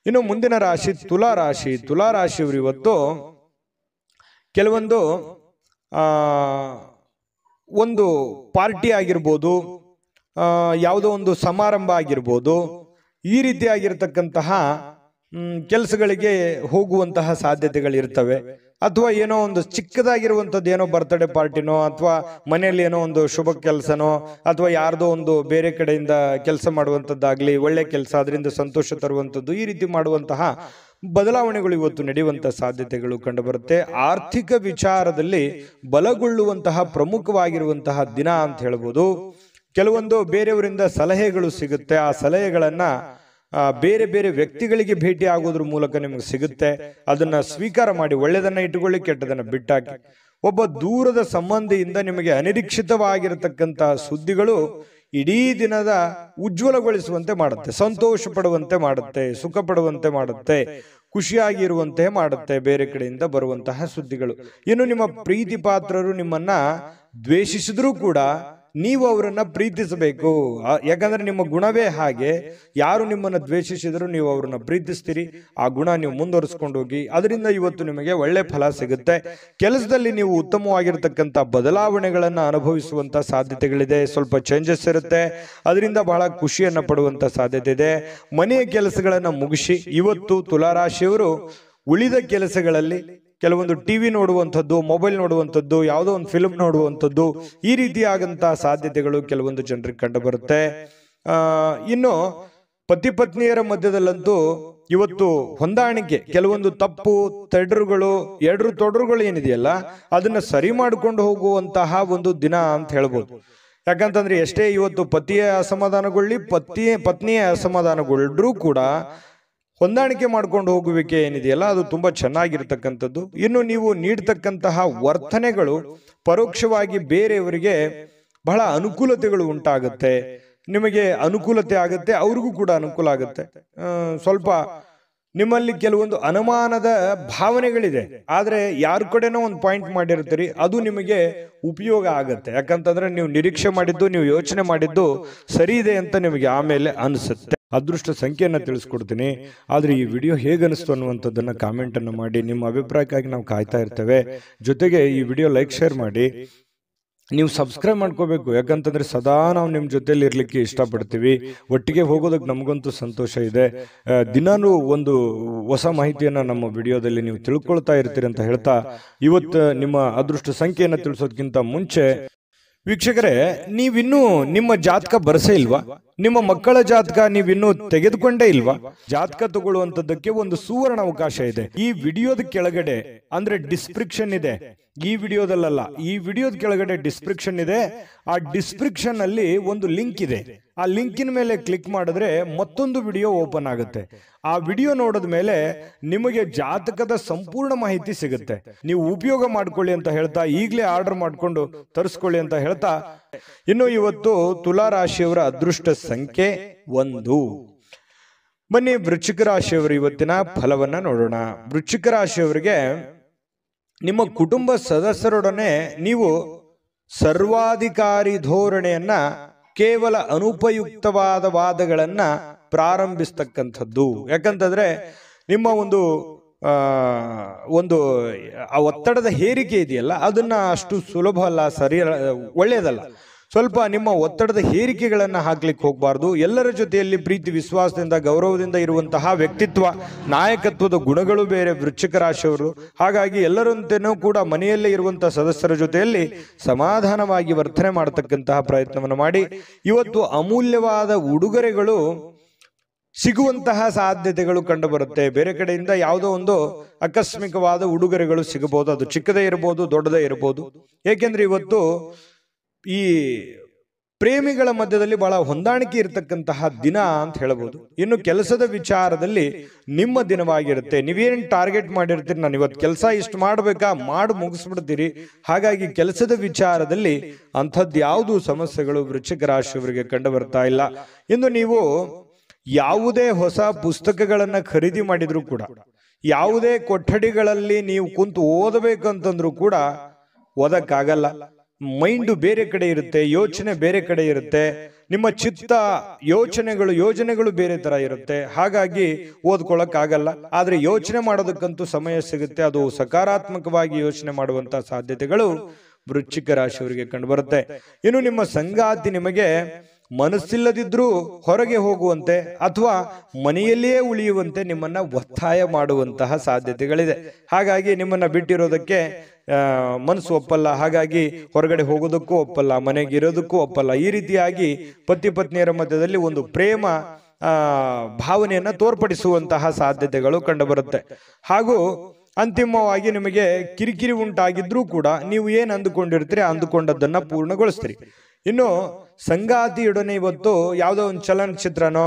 Speaker 1: ಇನ್ನು ಮುಂದಿನ ರಾಶಿ ತುಲಾ ರಾಶಿ. ತುಲಾ ರಾಶಿಯವರು ಇವತ್ತು ಕೆಲವೊಂದು ಒಂದು ಪಾರ್ಟಿ ಆಗಿರ್ಬೋದು, ಯಾವುದೋ ಒಂದು ಸಮಾರಂಭ ಆಗಿರ್ಬೋದು, ಈ ರೀತಿಯಾಗಿರ್ತಕ್ಕಂತಹ ಕೆಲಸಗಳಿಗೆ ಹೋಗುವಂತಹ ಸಾಧ್ಯತೆಗಳಿರ್ತವೆ. ಅಥವಾ ಏನೋ ಒಂದು ಚಿಕ್ಕದಾಗಿರುವಂಥದ್ದು, ಏನೋ ಬರ್ತ್ಡೇ ಪಾರ್ಟಿನೋ ಅಥವಾ ಮನೆಯಲ್ಲಿ ಏನೋ ಒಂದು ಶುಭ ಕೆಲಸನೋ ಅಥವಾ ಯಾರ್ದೋ ಒಂದು ಬೇರೆ ಕಡೆಯಿಂದ ಕೆಲಸ ಮಾಡುವಂಥದ್ದಾಗ್ಲಿ, ಒಳ್ಳೆ ಕೆಲಸ, ಅದರಿಂದ ಸಂತೋಷ ತರುವಂಥದ್ದು, ಈ ರೀತಿ ಮಾಡುವಂತಹ ಬದಲಾವಣೆಗಳು ಇವತ್ತು ನಡೆಯುವಂತಹ ಸಾಧ್ಯತೆಗಳು ಕಂಡುಬರುತ್ತೆ. ಆರ್ಥಿಕ ವಿಚಾರದಲ್ಲಿ ಬಲಗೊಳ್ಳುವಂತಹ ಪ್ರಮುಖವಾಗಿರುವಂತಹ ದಿನ ಅಂತ ಹೇಳ್ಬೋದು. ಕೆಲವೊಂದು ಬೇರೆಯವರಿಂದ ಸಲಹೆಗಳು ಸಿಗುತ್ತೆ. ಆ ಸಲಹೆಗಳನ್ನ ಬೇರೆ ಬೇರೆ ವ್ಯಕ್ತಿಗಳಿಗೆ ಭೇಟಿ ಆಗೋದ್ರ ಮೂಲಕ ನಿಮಗೆ ಸಿಗುತ್ತೆ. ಅದನ್ನ ಸ್ವೀಕಾರ ಮಾಡಿ, ಒಳ್ಳೆದನ್ನ ಇಟ್ಟುಕೊಳ್ಳಿ, ಕೆಟ್ಟದನ್ನ ಬಿಟ್ಟಾಕಿ. ಒಬ್ಬ ದೂರದ ಸಂಬಂಧಿಯಿಂದ ನಿಮಗೆ ಅನಿರೀಕ್ಷಿತವಾಗಿರತಕ್ಕಂತಹ ಸುದ್ದಿಗಳು ಇಡೀ ದಿನದ ಉಜ್ವಲಗೊಳಿಸುವಂತೆ ಮಾಡುತ್ತೆ, ಸಂತೋಷ ಪಡುವಂತೆ ಮಾಡುತ್ತೆ, ಸುಖ ಪಡುವಂತೆ ಮಾಡುತ್ತೆ, ಖುಷಿಯಾಗಿರುವಂತೆ ಮಾಡುತ್ತೆ ಬೇರೆ ಕಡೆಯಿಂದ ಬರುವಂತಹ ಸುದ್ದಿಗಳು. ಇನ್ನು ನಿಮ್ಮ ಪ್ರೀತಿ ಪಾತ್ರರು ನಿಮ್ಮನ್ನ ದ್ವೇಷಿಸಿದ್ರೂ ಕೂಡ ನೀವು ಅವರನ್ನ ಪ್ರೀತಿಸಬೇಕು. ಯಾಕಂದ್ರೆ ನಿಮ್ಮ ಗುಣವೇ ಹಾಗೆ. ಯಾರು ನಿಮ್ಮನ್ನ ದ್ವೇಷಿಸಿದ್ರು ನೀವು ಅವ್ರನ್ನ ಪ್ರೀತಿಸ್ತೀರಿ. ಆ ಗುಣ ನೀವು ಮುಂದುವರಿಸ್ಕೊಂಡು ಹೋಗಿ, ಅದರಿಂದ ಇವತ್ತು ನಿಮಗೆ ಒಳ್ಳೆ ಫಲ ಸಿಗುತ್ತೆ. ಕೆಲಸದಲ್ಲಿ ನೀವು ಉತ್ತಮವಾಗಿರ್ತಕ್ಕಂಥ ಬದಲಾವಣೆಗಳನ್ನ ಅನುಭವಿಸುವಂತ ಸಾಧ್ಯತೆಗಳಿದೆ. ಸ್ವಲ್ಪ ಚೇಂಜಸ್ ಇರುತ್ತೆ, ಅದರಿಂದ ಬಹಳ ಖುಷಿಯನ್ನ ಪಡುವಂತ ಸಾಧ್ಯತೆ ಇದೆ. ಮನೆಯ ಕೆಲಸಗಳನ್ನ ಮುಗಿಸಿ ಇವತ್ತು ತುಲಾರಾಶಿಯವರು ಉಳಿದ ಕೆಲಸಗಳಲ್ಲಿ ಕೆಲವೊಂದು ಟಿವಿ ನೋಡುವಂಥದ್ದು, ಮೊಬೈಲ್ ನೋಡುವಂಥದ್ದು, ಯಾವುದೋ ಒಂದು ಫಿಲ್ಮ್ ನೋಡುವಂಥದ್ದು, ಈ ರೀತಿಯಾದಂತಹ ಸಾಧ್ಯತೆಗಳು ಕೆಲವೊಂದು ಜನರಿಗೆ ಕಂಡು ಬರುತ್ತೆ. ಇನ್ನು ಪತಿ ಪತ್ನಿಯರ ಮಧ್ಯದಲ್ಲಂತೂ ಇವತ್ತು ಹೊಂದಾಣಿಕೆ, ಕೆಲವೊಂದು ತಪ್ಪು ತೊಡರುಗಳು ಏನಿದೆಯಲ್ಲ ಅದನ್ನ ಸರಿ ಮಾಡಿಕೊಂಡು ಹೋಗುವಂತಹ ಒಂದು ದಿನ ಅಂತ ಹೇಳ್ಬೋದು. ಯಾಕಂತಂದ್ರೆ ಎಷ್ಟೇ ಇವತ್ತು ಪತಿಯ ಅಸಮಾಧಾನಗೊಳ್ಳಿ ಪತ್ನಿಯ ಅಸಮಾಧಾನಗೊಳ್ಳರೂ ಕೂಡ ಹೊಂದಾಣಿಕೆ ಮಾಡ್ಕೊಂಡು ಹೋಗುವಿಕೆ ಏನಿದೆಯಲ್ಲ ಅದು ತುಂಬಾ ಚೆನ್ನಾಗಿರ್ತಕ್ಕಂಥದ್ದು. ಇನ್ನು ನೀವು ನೀಡ್ತಕ್ಕಂತಹ ವರ್ತನೆಗಳು ಪರೋಕ್ಷವಾಗಿ ಬೇರೆಯವರಿಗೆ ಬಹಳ ಅನುಕೂಲತೆಗಳು ಉಂಟಾಗುತ್ತೆ, ನಿಮಗೆ ಅನುಕೂಲತೆ ಆಗುತ್ತೆ, ಅವ್ರಿಗೂ ಕೂಡ ಅನುಕೂಲ ಆಗುತ್ತೆ. ಸ್ವಲ್ಪ ನಿಮ್ಮಲ್ಲಿ ಕೆಲವೊಂದು ಅನುಮಾನದ ಭಾವನೆಗಳಿದೆ, ಆದ್ರೆ ಯಾರ ಕಡೆನೋ ಒಂದು ಪಾಯಿಂಟ್ ಮಾಡಿರ್ತೀರಿ, ಅದು ನಿಮಗೆ ಉಪಯೋಗ ಆಗತ್ತೆ. ಯಾಕಂತಂದ್ರೆ ನೀವು ನಿರೀಕ್ಷೆ ಮಾಡಿದ್ದು, ನೀವು ಯೋಚನೆ ಮಾಡಿದ್ದು ಸರಿ ಇದೆ ಅಂತ ನಿಮಗೆ ಆಮೇಲೆ ಅನಿಸುತ್ತೆ. ಅದೃಷ್ಟ ಸಂಖ್ಯೆಯನ್ನ ತಿಳಿಸ್ಕೊಡ್ತೀನಿ, ಆದ್ರೆ ಈ ವಿಡಿಯೋ ಹೇಗನಿಸ್ತು ಅನ್ನುವಂಥದ್ದನ್ನ ಕಾಮೆಂಟ್ ಅನ್ನು ಮಾಡಿ. ನಿಮ್ಮ ಅಭಿಪ್ರಾಯಕ್ಕಾಗಿ ನಾವು ಕಾಯ್ತಾ ಇರ್ತೇವೆ. ಜೊತೆಗೆ ಈ ವಿಡಿಯೋ ಲೈಕ್ ಶೇರ್ ಮಾಡಿ, ನೀವು ಸಬ್ಸ್ಕ್ರೈಬ್ ಮಾಡ್ಕೋಬೇಕು. ಯಾಕಂತಂದ್ರೆ ಸದಾ ನಾವು ನಿಮ್ಮ ಜೊತೆಲಿ ಇರ್ಲಿಕ್ಕೆ ಇಷ್ಟಪಡ್ತೀವಿ, ಒಟ್ಟಿಗೆ ಹೋಗೋದಕ್ಕೆ ನಮಗಂತೂ ಸಂತೋಷ ಇದೆ. ದಿನಾನು ಒಂದು ಹೊಸ ಮಾಹಿತಿಯನ್ನ ನಮ್ಮ ವಿಡಿಯೋದಲ್ಲಿ ನೀವು ತಿಳ್ಕೊಳ್ತಾ ಇರ್ತೀರಿ ಅಂತ ಹೇಳ್ತಾ, ಇವತ್ತು ನಿಮ್ಮ ಅದೃಷ್ಟ ಸಂಖ್ಯೆಯನ್ನ ತಿಳಿಸೋದಕ್ಕಿಂತ ಮುಂಚೆ ವೀಕ್ಷಕರೇ, ನೀವಿನ್ನೂ ನಿಮ್ಮ ಜಾತಕ ಬರಸೇ ಇಲ್ವಾ? ನಿಮ್ಮ ಮಕ್ಕಳ ಜಾತಕ ನೀವಿನ್ನೂ ತೆಗೆದುಕೊಂಡೇ ಇಲ್ವಾ? ಜಾತಕ ತಗೊಳ್ಳುವಂತದ್ದಕ್ಕೆ ಒಂದು ಸುವರ್ಣ ಅವಕಾಶ ಇದೆ. ಈ ವಿಡಿಯೋದ ಕೆಳಗಡೆ ಅಂದ್ರೆ ಡಿಸ್ಕ್ರಿಪ್ಷನ್ ಇದೆ, ಈ ವಿಡಿಯೋದಲ್ಲ, ಈ ವಿಡಿಯೋದ ಕೆಳಗಡೆ ಡಿಸ್ಕ್ರಿಪ್ಷನ್ ಇದೆ. ಆ ಡಿಸ್ಕ್ರಿಪ್ಷನ್ ಅಲ್ಲಿ ಒಂದು ಲಿಂಕ್ ಇದೆ. ಆ ಲಿಂಕಿನ ಮೇಲೆ ಕ್ಲಿಕ್ ಮಾಡಿದ್ರೆ ಮತ್ತೊಂದು ವಿಡಿಯೋ ಓಪನ್ ಆಗುತ್ತೆ. ಆ ವಿಡಿಯೋ ನೋಡಿದ ಮೇಲೆ ನಿಮಗೆ ಜಾತಕದ ಸಂಪೂರ್ಣ ಮಾಹಿತಿ ಸಿಗುತ್ತೆ. ನೀವು ಉಪಯೋಗ ಮಾಡ್ಕೊಳ್ಳಿ ಅಂತ ಹೇಳ್ತಾ, ಈಗಲೇ ಆರ್ಡರ್ ಮಾಡ್ಕೊಂಡು ತರಿಸ್ಕೊಳ್ಳಿ ಅಂತ ಹೇಳ್ತಾ, ಇನ್ನು ಇವತ್ತು ತುಲಾ ರಾಶಿಯವರ ಅದೃಷ್ಟ ಸಂಖ್ಯೆ 1. ಬನ್ನಿ ವೃಶ್ಚಿಕ ರಾಶಿಯವರ ಇವತ್ತಿನ ಫಲವನ್ನ ನೋಡೋಣ. ವೃಶ್ಚಿಕ ರಾಶಿಯವರಿಗೆ ನಿಮ್ಮ ಕುಟುಂಬ ಸದಸ್ಯರೊಡನೆ ನೀವು ಸರ್ವಾಧಿಕಾರಿ ಧೋರಣೆಯನ್ನ, ಕೇವಲ ಅನುಪಯುಕ್ತವಾದ ವಾದಗಳನ್ನ ಪ್ರಾರಂಭಿಸ್ತಕ್ಕಂಥದ್ದು. ಯಾಕಂತಂದ್ರೆ ನಿಮ್ಮ ಒಂದು ಒತ್ತಡದ ಹೇರಿಕೆ ಇದೆಯಲ್ಲ, ಅದನ್ನ ಅಷ್ಟು ಸುಲಭ ಅಲ್ಲ, ಸರಿ ಒಳ್ಳೆಯದಲ್ಲ. ಸ್ವಲ್ಪ ನಿಮ್ಮ ಒತ್ತಡದ ಹೇರಿಕೆಗಳನ್ನ ಹಾಕ್ಲಿಕ್ಕೆ ಹೋಗಬಾರ್ದು. ಎಲ್ಲರ ಜೊತೆಯಲ್ಲಿ ಪ್ರೀತಿ ವಿಶ್ವಾಸದಿಂದ ಗೌರವದಿಂದ ಇರುವಂತಹ ವ್ಯಕ್ತಿತ್ವ, ನಾಯಕತ್ವದ ಗುಣಗಳು ಬೇರೆ ವೃಶ್ಚಿಕ ರಾಶಿಯವರು. ಹಾಗಾಗಿ ಎಲ್ಲರಂತೆಯೂ ಕೂಡ ಮನೆಯಲ್ಲೇ ಇರುವಂತಹ ಸದಸ್ಯರ ಜೊತೆಯಲ್ಲಿ ಸಮಾಧಾನವಾಗಿ ವರ್ತನೆ ಮಾಡತಕ್ಕಂತಹ ಪ್ರಯತ್ನವನ್ನು ಮಾಡಿ. ಇವತ್ತು ಅಮೂಲ್ಯವಾದ ಉಡುಗೊರೆಗಳು ಸಿಗುವಂತಹ ಸಾಧ್ಯತೆಗಳು ಕಂಡು ಬರುತ್ತೆ. ಬೇರೆ ಕಡೆಯಿಂದ ಯಾವುದೋ ಒಂದು ಆಕಸ್ಮಿಕವಾದ ಉಡುಗೊರೆಗಳು ಸಿಗಬಹುದು. ಅದು ಚಿಕ್ಕದೇ ಇರಬಹುದು, ದೊಡ್ಡದೇ ಇರಬಹುದು. ಏಕೆಂದ್ರೆ ಇವತ್ತು ಈ ಪ್ರೇಮಿಗಳ ಮಧ್ಯದಲ್ಲಿ ಬಹಳ ಹೊಂದಾಣಿಕೆ ಇರತಕ್ಕಂತಹ ದಿನ ಅಂತ ಹೇಳಬಹುದು. ಇನ್ನು ಕೆಲಸದ ವಿಚಾರದಲ್ಲಿ ನಿಮ್ಮ ದಿನವಾಗಿರುತ್ತೆ. ನೀವೇನ್ ಟಾರ್ಗೆಟ್ ಮಾಡಿರ್ತೀರಿ, ನಾನು ಇವತ್ತು ಕೆಲಸ ಇಷ್ಟು ಮಾಡ್ಬೇಕಾ, ಮಾಡಿ ಮುಗಿಸ್ಬಿಡ್ತೀರಿ. ಹಾಗಾಗಿ ಕೆಲಸದ ವಿಚಾರದಲ್ಲಿ ಅಂಥದ್ದು ಯಾವುದು ಸಮಸ್ಯೆಗಳು ವೃಶ್ಚಿಕ ರಾಶಿಯವರಿಗೆ ಕಂಡು ಬರ್ತಾ ಇಲ್ಲ. ಇನ್ನು ನೀವು ಯಾವುದೇ ಹೊಸ ಪುಸ್ತಕಗಳನ್ನ ಖರೀದಿ ಮಾಡಿದ್ರು ಕೂಡ, ಯಾವುದೇ ಕೊಠಡಿಗಳಲ್ಲಿ ನೀವು ಕುಂತು ಓದಬೇಕಂತಂದ್ರೂ ಕೂಡ ಓದಕ್ಕಾಗಲ್ಲ. ಮೈಂಡು ಬೇರೆ ಕಡೆ ಇರುತ್ತೆ, ಯೋಚನೆ ಬೇರೆ ಕಡೆ ಇರುತ್ತೆ, ನಿಮ್ಮ ಚಿತ್ತ ಯೋಜನೆಗಳು ಬೇರೆ ತರ ಇರುತ್ತೆ. ಹಾಗಾಗಿ ಓದ್ಕೊಳಕ್ ಆಗಲ್ಲ. ಆದ್ರೆ ಯೋಚನೆ ಮಾಡೋದಕ್ಕಂತೂ ಸಮಯ ಸಿಗುತ್ತೆ. ಅದು ಸಕಾರಾತ್ಮಕವಾಗಿ ಯೋಚನೆ ಮಾಡುವಂತ ಸಾಧ್ಯತೆಗಳು ವೃಶ್ಚಿಕ ರಾಶಿಯವರಿಗೆ ಕಂಡು ಬರುತ್ತೆ. ಇನ್ನು ನಿಮ್ಮ ಸಂಗಾತಿ ನಿಮಗೆ ಮನಸ್ಸಿಲ್ಲದಿದ್ರೂ ಹೊರಗೆ ಹೋಗುವಂತೆ ಅಥವಾ ಮನೆಯಲ್ಲಿಯೇ ಉಳಿಯುವಂತೆ ನಿಮ್ಮನ್ನ ಒತ್ತಾಯ ಮಾಡುವಂತಹ ಸಾಧ್ಯತೆಗಳಿದೆ. ಹಾಗಾಗಿ ನಿಮ್ಮನ್ನ ಬಿಟ್ಟಿರೋದಕ್ಕೆ ಮನಸ್ಸು ಒಪ್ಪಲ್ಲ. ಹಾಗಾಗಿ ಹೊರಗಡೆ ಹೋಗೋದಕ್ಕೂ ಒಪ್ಪಲ್ಲ, ಮನೆಗೆ ಇರೋದಕ್ಕೂ ಒಪ್ಪಲ್ಲ. ಈ ರೀತಿಯಾಗಿ ಪತಿ ಪತ್ನಿಯರ ಮಧ್ಯದಲ್ಲಿ ಒಂದು ಪ್ರೇಮ ಭಾವನೆಯನ್ನ ತೋರ್ಪಡಿಸುವಂತಹ ಸಾಧ್ಯತೆಗಳು ಕಂಡುಬರುತ್ತೆ. ಹಾಗೂ ಅಂತಿಮವಾಗಿ ನಿಮಗೆ ಕಿರಿಕಿರಿ ಉಂಟಾಗಿದ್ರೂ ಕೂಡ ನೀವು ಏನ್ ಅಂದುಕೊಂಡಿರ್ತೀರಿ ಅಂದುಕೊಂಡದ್ದನ್ನ ಪೂರ್ಣಗೊಳಿಸ್ತೀರಿ. ಇನ್ನು ಸಂಗಾತಿಯೊಡನೆ ಇವತ್ತು ಯಾವುದೋ ಒಂದು ಚಲನಚಿತ್ರನೋ,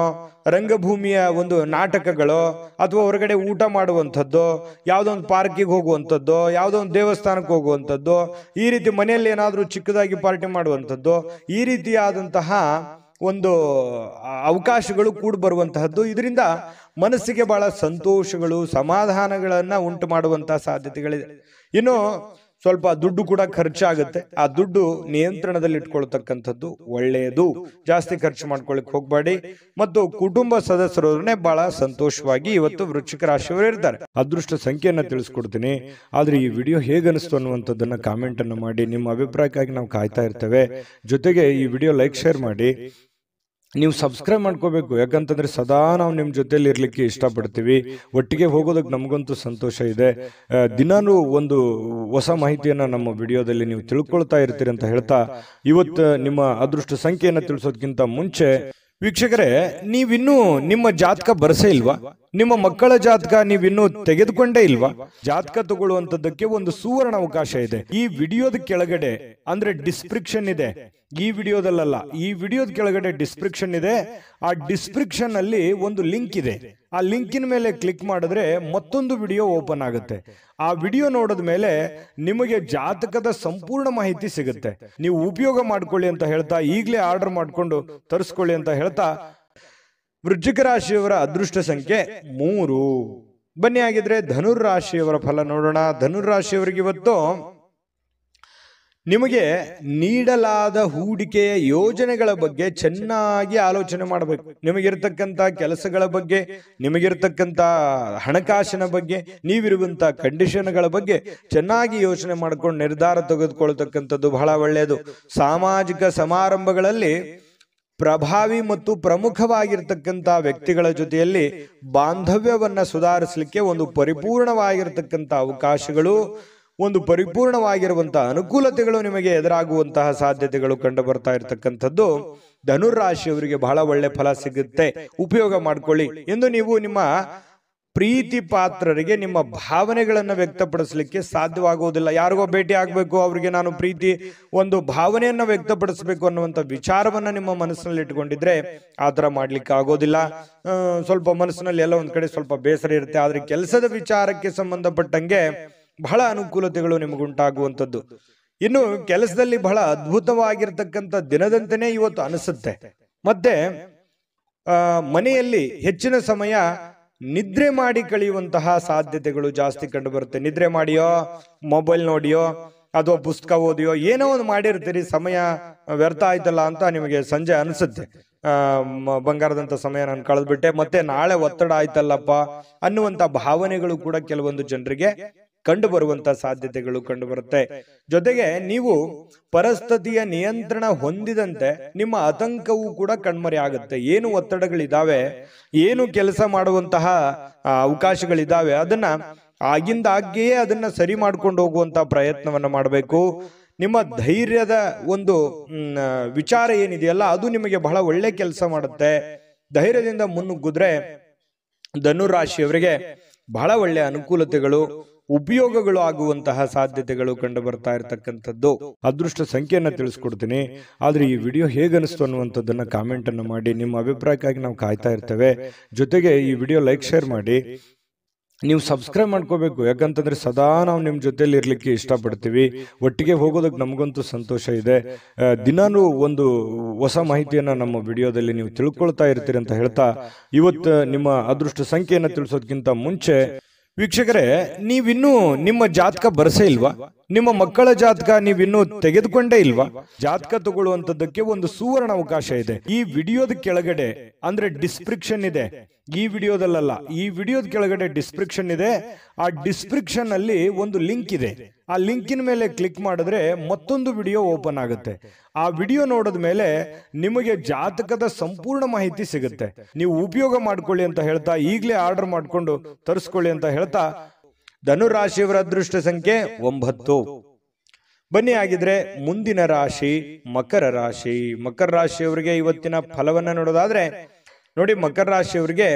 Speaker 1: ರಂಗಭೂಮಿಯ ಒಂದು ನಾಟಕಗಳೋ, ಅಥವಾ ಹೊರಗಡೆ ಊಟ ಮಾಡುವಂಥದ್ದು, ಯಾವುದೋ ಒಂದು ಪಾರ್ಕಿಗೆ ಹೋಗುವಂಥದ್ದು, ಯಾವುದೋ ಒಂದು ದೇವಸ್ಥಾನಕ್ಕೆ ಹೋಗುವಂಥದ್ದು, ಈ ರೀತಿ ಮನೆಯಲ್ಲಿ ಏನಾದರೂ ಚಿಕ್ಕದಾಗಿ ಪಾರ್ಟಿ ಮಾಡುವಂಥದ್ದು, ಈ ರೀತಿಯಾದಂತಹ ಒಂದು ಅವಕಾಶಗಳು ಕೂಡ ಬರುವಂತಹದ್ದು. ಇದರಿಂದ ಮನಸ್ಸಿಗೆ ಬಹಳ ಸಂತೋಷಗಳು, ಸಮಾಧಾನಗಳನ್ನ ಉಂಟು ಮಾಡುವಂತಹ ಸಾಧ್ಯತೆಗಳಿದೆ. ಇನ್ನು ಸ್ವಲ್ಪ ದುಡ್ಡು ಕೂಡ ಖರ್ಚಾಗುತ್ತೆ. ಆ ದುಡ್ಡು ನಿಯಂತ್ರಣದಲ್ಲಿ ಇಟ್ಕೊಳ್ತಕ್ಕಂಥದ್ದು ಒಳ್ಳೆಯದು. ಜಾಸ್ತಿ ಖರ್ಚು ಮಾಡ್ಕೊಳ್ಳಿಕ್ ಹೋಗ್ಬೇಡಿ. ಮತ್ತು ಕುಟುಂಬ ಸದಸ್ಯರೊಡನೆ ಬಹಳ ಸಂತೋಷವಾಗಿ ಇವತ್ತು ವೃಶ್ಚಿಕ ರಾಶಿಯವರು ಇರ್ತಾರೆ. ಅದೃಷ್ಟ ಸಂಖ್ಯೆಯನ್ನ ತಿಳಿಸ್ಕೊಡ್ತೀನಿ, ಆದ್ರೆ ಈ ವಿಡಿಯೋ ಹೇಗನಿಸ್ತು ಅನ್ನುವಂಥದ್ದನ್ನ ಕಾಮೆಂಟ್ ಅನ್ನು ಮಾಡಿ. ನಿಮ್ಮ ಅಭಿಪ್ರಾಯಕ್ಕಾಗಿ ನಾವು ಕಾಯ್ತಾ ಇರ್ತೇವೆ. ಜೊತೆಗೆ ಈ ವಿಡಿಯೋ ಲೈಕ್ ಶೇರ್ ಮಾಡಿ, ನೀವು ಸಬ್ಸ್ಕ್ರೈಬ್ ಮಾಡ್ಕೋಬೇಕು. ಯಾಕಂತಂದ್ರೆ ಸದಾ ನಾವು ನಿಮ್ಮ ಜೊತೆಲಿ ಇರ್ಲಿಕ್ಕೆ ಇಷ್ಟಪಡ್ತೀವಿ, ಒಟ್ಟಿಗೆ ಹೋಗೋದಕ್ಕೆ ನಮಗಂತೂ ಸಂತೋಷ ಇದೆ. ದಿನಾನು ಒಂದು ಹೊಸ ಮಾಹಿತಿಯನ್ನ ನಮ್ಮ ವಿಡಿಯೋದಲ್ಲಿ ನೀವು ತಿಳ್ಕೊಳ್ತಾ ಇರ್ತೀರಿ ಅಂತ ಹೇಳ್ತಾ, ಇವತ್ತು ನಿಮ್ಮ ಅದೃಷ್ಟ ಸಂಖ್ಯೆಯನ್ನ ತಿಳಿಸೋದಕ್ಕಿಂತ ಮುಂಚೆ ವೀಕ್ಷಕರೇ, ನೀವಿನ್ನೂ ನಿಮ್ಮ ಜಾತಕ ಬರಸೇ ಇಲ್ವಾ? ನಿಮ್ಮ ಮಕ್ಕಳ ಜಾತಕ ನೀವಿನ್ನೂ ತೆಗೆದುಕೊಂಡೇ ಇಲ್ವಾ? ಜಾತಕ ತಗೊಳ್ಳುವಂತದ್ದಕ್ಕೆ ಒಂದು ಸುವರ್ಣ ಅವಕಾಶ ಇದೆ. ಈ ವಿಡಿಯೋದ ಕೆಳಗಡೆ ಅಂದ್ರೆ ಡಿಸ್ಕ್ರಿಪ್ಷನ್ ಇದೆ. ಈ ವಿಡಿಯೋದಲ್ಲ, ಈ ವಿಡಿಯೋದ ಕೆಳಗಡೆ ಡಿಸ್ಕ್ರಿಪ್ಷನ್ ಇದೆ. ಆ ಡಿಸ್ಕ್ರಿಪ್ಷನ್ ಅಲ್ಲಿ ಒಂದು ಲಿಂಕ್ ಇದೆ. ಆ ಲಿಂಕಿನ ಮೇಲೆ ಕ್ಲಿಕ್ ಮಾಡಿದ್ರೆ ಮತ್ತೊಂದು ವಿಡಿಯೋ ಓಪನ್ ಆಗುತ್ತೆ. ಆ ವಿಡಿಯೋ ನೋಡಿದ ಮೇಲೆ ನಿಮಗೆ ಜಾತಕದ ಸಂಪೂರ್ಣ ಮಾಹಿತಿ ಸಿಗುತ್ತೆ. ನೀವು ಉಪಯೋಗ ಮಾಡ್ಕೊಳ್ಳಿ ಅಂತ ಹೇಳ್ತಾ, ಈಗಲೇ ಆರ್ಡರ್ ಮಾಡ್ಕೊಂಡು ತರಿಸ್ಕೊಳ್ಳಿ ಅಂತ ಹೇಳ್ತಾ, ವೃಶ್ಚಿಕ ರಾಶಿಯವರ ಅದೃಷ್ಟ ಸಂಖ್ಯೆ 3. ಬನ್ನಿ ಆಗಿದ್ರೆ ಧನುರ್ ರಾಶಿಯವರ ಫಲ ನೋಡೋಣ. ಧನುರ್ ರಾಶಿಯವರಿಗೆ ಇವತ್ತು ನಿಮಗೆ ನೀಡಲಾದ ಹೂಡಿಕೆಯ ಯೋಜನೆಗಳ ಬಗ್ಗೆ ಚೆನ್ನಾಗಿ ಆಲೋಚನೆ ಮಾಡಬೇಕು. ನಿಮಗಿರ್ತಕ್ಕಂಥ ಕೆಲಸಗಳ ಬಗ್ಗೆ, ನಿಮಗಿರ್ತಕ್ಕಂಥ ಹಣಕಾಸಿನ ಬಗ್ಗೆ, ನೀವಿರುವಂತ ಕಂಡೀಷನ್ಗಳ ಬಗ್ಗೆ ಚೆನ್ನಾಗಿ ಯೋಚನೆ ಮಾಡ್ಕೊಂಡು ನಿರ್ಧಾರ ತೆಗೆದುಕೊಳ್ತಕ್ಕಂಥದ್ದು ಬಹಳ ಒಳ್ಳೆಯದು. ಸಾಮಾಜಿಕ ಸಮಾರಂಭಗಳಲ್ಲಿ ಪ್ರಭಾವಿ ಮತ್ತು ಪ್ರಮುಖವಾಗಿರ್ತಕ್ಕಂಥ ವ್ಯಕ್ತಿಗಳ ಜೊತೆಯಲ್ಲಿ ಬಾಂಧವ್ಯವನ್ನ ಸುಧಾರಿಸಲಿಕ್ಕೆ ಒಂದು ಪರಿಪೂರ್ಣವಾಗಿರ್ತಕ್ಕಂಥ ಅವಕಾಶಗಳು, ಒಂದು ಪರಿಪೂರ್ಣವಾಗಿರುವಂತಹ ಅನುಕೂಲತೆಗಳು ನಿಮಗೆ ಎದುರಾಗುವಂತಹ ಸಾಧ್ಯತೆಗಳು ಕಂಡು ಬರ್ತಾ ಇರತಕ್ಕಂಥದ್ದು ಧನುರ್ ರಾಶಿಯವರಿಗೆ ಬಹಳ ಒಳ್ಳೆ ಫಲ ಸಿಗುತ್ತೆ. ಉಪಯೋಗ ಮಾಡ್ಕೊಳ್ಳಿ ಎಂದು ನೀವು ನಿಮ್ಮ ಪ್ರೀತಿ ಪಾತ್ರರಿಗೆ ನಿಮ್ಮ ಭಾವನೆಗಳನ್ನು ವ್ಯಕ್ತಪಡಿಸಲಿಕ್ಕೆ ಸಾಧ್ಯವಾಗುವುದಿಲ್ಲ. ಯಾರಿಗೋ ಭೇಟಿ ಆಗಬೇಕು, ಅವರಿಗೆ ನಾನು ಪ್ರೀತಿ ಒಂದು ಭಾವನೆಯನ್ನ ವ್ಯಕ್ತಪಡಿಸಬೇಕು ಅನ್ನುವಂಥ ವಿಚಾರವನ್ನ ನಿಮ್ಮ ಮನಸ್ಸಿನಲ್ಲಿ ಇಟ್ಕೊಂಡಿದ್ರೆ ಆ ಥರ ಮಾಡ್ಲಿಕ್ಕೆ ಆಗೋದಿಲ್ಲ. ಸ್ವಲ್ಪ ಮನಸ್ಸಿನಲ್ಲಿ ಎಲ್ಲ ಒಂದ್ ಕಡೆ ಸ್ವಲ್ಪ ಬೇಸರ ಇರುತ್ತೆ. ಆದ್ರೆ ಕೆಲಸದ ವಿಚಾರಕ್ಕೆ ಸಂಬಂಧಪಟ್ಟಂಗೆ ಬಹಳ ಅನುಕೂಲತೆಗಳು ನಿಮಗುಂಟಾಗುವಂಥದ್ದು. ಇನ್ನು ಕೆಲಸದಲ್ಲಿ ಬಹಳ ಅದ್ಭುತವಾಗಿರ್ತಕ್ಕಂಥ ದಿನದಂತೆಯೇ ಇವತ್ತು ಅನಿಸುತ್ತೆ. ಮತ್ತೆ ಮನೆಯಲ್ಲಿ ಹೆಚ್ಚಿನ ಸಮಯ ನಿದ್ರೆ ಮಾಡಿ ಕಳೆಯುವಂತಹ ಸಾಧ್ಯತೆಗಳು ಜಾಸ್ತಿ ಕಂಡು ಬರುತ್ತೆ. ನಿದ್ರೆ ಮಾಡಿಯೋ, ಮೊಬೈಲ್ ನೋಡಿಯೋ, ಅಥವಾ ಪುಸ್ತಕ ಓದಿಯೋ ಏನೋ ಒಂದು ಮಾಡಿರ್ತೀರಿ, ಸಮಯ ವ್ಯರ್ಥ ಆಯ್ತಲ್ಲ ಅಂತ ನಿಮಗೆ ಸಂಜೆ ಅನಿಸುತ್ತೆ. ಬಂಗಾರದಂತ ಸಮಯ ನಾನು ಕಳೆದ್ಬಿಟ್ಟೆ, ಮತ್ತೆ ನಾಳೆ ಒತ್ತಡ ಆಯ್ತಲ್ಲಪ್ಪ ಅನ್ನುವಂತ ಭಾವನೆಗಳು ಕೂಡ ಕೆಲವೊಂದು ಜನರಿಗೆ ಕಂಡು ಬರುವಂತ ಸಾಧ್ಯತೆಗಳು ಕಂಡು ಬರುತ್ತೆ. ಜೊತೆಗೆ ನೀವು ಪರಿಸ್ಥಿತಿಯ ನಿಯಂತ್ರಣ ಹೊಂದಿದಂತೆ ನಿಮ್ಮ ಆತಂಕವೂ ಕೂಡ ಕಣ್ಮರೆ ಆಗುತ್ತೆ. ಏನು ಒತ್ತಡಗಳಿದಾವೆ, ಏನು ಕೆಲಸ ಮಾಡುವಂತಹ ಅವಕಾಶಗಳಿದಾವೆ, ಅದನ್ನ ಆಗಿಂದಾಗ್ಯೇ ಅದನ್ನ ಸರಿ ಮಾಡ್ಕೊಂಡು ಹೋಗುವಂತ ಪ್ರಯತ್ನವನ್ನ ಮಾಡಬೇಕು. ನಿಮ್ಮ ಧೈರ್ಯದ ಒಂದು ವಿಚಾರ ಏನಿದೆಯಲ್ಲ ಅದು ನಿಮಗೆ ಬಹಳ ಒಳ್ಳೆ ಕೆಲಸ ಮಾಡುತ್ತೆ. ಧೈರ್ಯದಿಂದ ಮುನ್ನುಗ್ಗಿದ್ರೆ ಧನುರ್ ರಾಶಿಯವರಿಗೆ ಬಹಳ ಒಳ್ಳೆ ಅನುಕೂಲತೆಗಳು, ಉಪಯೋಗಗಳು ಆಗುವಂತಹ ಸಾಧ್ಯತೆಗಳು ಕಂಡು ಬರ್ತಾ ಇರತಕ್ಕಂಥದ್ದು. ಅದೃಷ್ಟ ಸಂಖ್ಯೆಯನ್ನ ತಿಳಿಸ್ಕೊಡ್ತೀನಿ. ಆದ್ರೆ ಈ ವಿಡಿಯೋ ಹೇಗನಿಸ್ತು ಅನ್ನುವಂಥದ್ದನ್ನ ಕಾಮೆಂಟ್ ಅನ್ನು ಮಾಡಿ. ನಿಮ್ಮ ಅಭಿಪ್ರಾಯಕ್ಕಾಗಿ ನಾವು ಕಾಯ್ತಾ ಇರ್ತೇವೆ. ಜೊತೆಗೆ ಈ ವಿಡಿಯೋ ಲೈಕ್, ಶೇರ್ ಮಾಡಿ. ನೀವು ಸಬ್ಸ್ಕ್ರೈಬ್ ಮಾಡ್ಕೋಬೇಕು, ಯಾಕಂತಂದ್ರೆ ಸದಾ ನಾವು ನಿಮ್ಮ ಜೊತೆಲಿ ಇರ್ಲಿಕ್ಕೆ ಇಷ್ಟಪಡ್ತೀವಿ. ಒಟ್ಟಿಗೆ ಹೋಗೋದಕ್ಕೆ ನಮಗಂತೂ ಸಂತೋಷ ಇದೆ. ದಿನಾನು ಒಂದು ಹೊಸ ಮಾಹಿತಿಯನ್ನ ನಮ್ಮ ವಿಡಿಯೋದಲ್ಲಿ ನೀವು ತಿಳ್ಕೊಳ್ತಾ ಇರ್ತೀರಿ ಅಂತ ಹೇಳ್ತಾ, ಇವತ್ತು ನಿಮ್ಮ ಅದೃಷ್ಟ ಸಂಖ್ಯೆಯನ್ನ ತಿಳಿಸೋದಕ್ಕಿಂತ ಮುಂಚೆ ವೀಕ್ಷಕರೇ, ನೀವಿನ್ನೂ ನಿಮ್ಮ ಜಾತಕ ಬರಸೇ ಇಲ್ವಾ? ನಿಮ್ಮ ಮಕ್ಕಳ ಜಾತಕ ನೀವಿನ್ನೂ ತೆಗೆದುಕೊಂಡೇ ಇಲ್ವಾ? ಜಾತಕ ತಗೊಳ್ಳುವಂತದ್ದಕ್ಕೆ ಒಂದು ಸುವರ್ಣ ಅವಕಾಶ ಇದೆ. ಈ ವಿಡಿಯೋದ ಕೆಳಗಡೆ ಅಂದ್ರೆ ಡಿಸ್ಕ್ರಿಪ್ಷನ್ ಇದೆ. ಈ ವಿಡಿಯೋದಲ್ಲ, ಈ ವಿಡಿಯೋದ ಕೆಳಗಡೆ ಡಿಸ್ಕ್ರಿಪ್ಷನ್ ಇದೆ. ಆ ಡಿಸ್ಕ್ರಿಪ್ಷನ್ ಅಲ್ಲಿ ಒಂದು ಲಿಂಕ್ ಇದೆ. ಆ ಲಿಂಕಿನ ಮೇಲೆ ಕ್ಲಿಕ್ ಮಾಡಿದ್ರೆ ಮತ್ತೊಂದು ವಿಡಿಯೋ ಓಪನ್ ಆಗುತ್ತೆ. ಆ ವಿಡಿಯೋ ನೋಡಿದ ಮೇಲೆ ನಿಮಗೆ ಜಾತಕದ ಸಂಪೂರ್ಣ ಮಾಹಿತಿ ಸಿಗುತ್ತೆ. ನೀವು ಉಪಯೋಗ ಮಾಡ್ಕೊಳ್ಳಿ ಅಂತ ಹೇಳ್ತಾ, ಈಗಲೇ ಆರ್ಡರ್ ಮಾಡ್ಕೊಂಡು ತರಿಸ್ಕೊಳ್ಳಿ ಅಂತ ಹೇಳ್ತಾ, ಧನುರ್ ರಾಶಿಯವರ ಅದೃಷ್ಟ ಸಂಖ್ಯೆ 9. ಬನ್ನಿ ಆಗಿದ್ರೆ ಮುಂದಿನ ರಾಶಿ ಮಕರ ರಾಶಿ. ಮಕರ ರಾಶಿಯವರಿಗೆ ಇವತ್ತಿನ ಫಲವನ್ನ ನೋಡೋದಾದ್ರೆ ನೋಡಿ, ಮಕರ ರಾಶಿಯವರಿಗೆ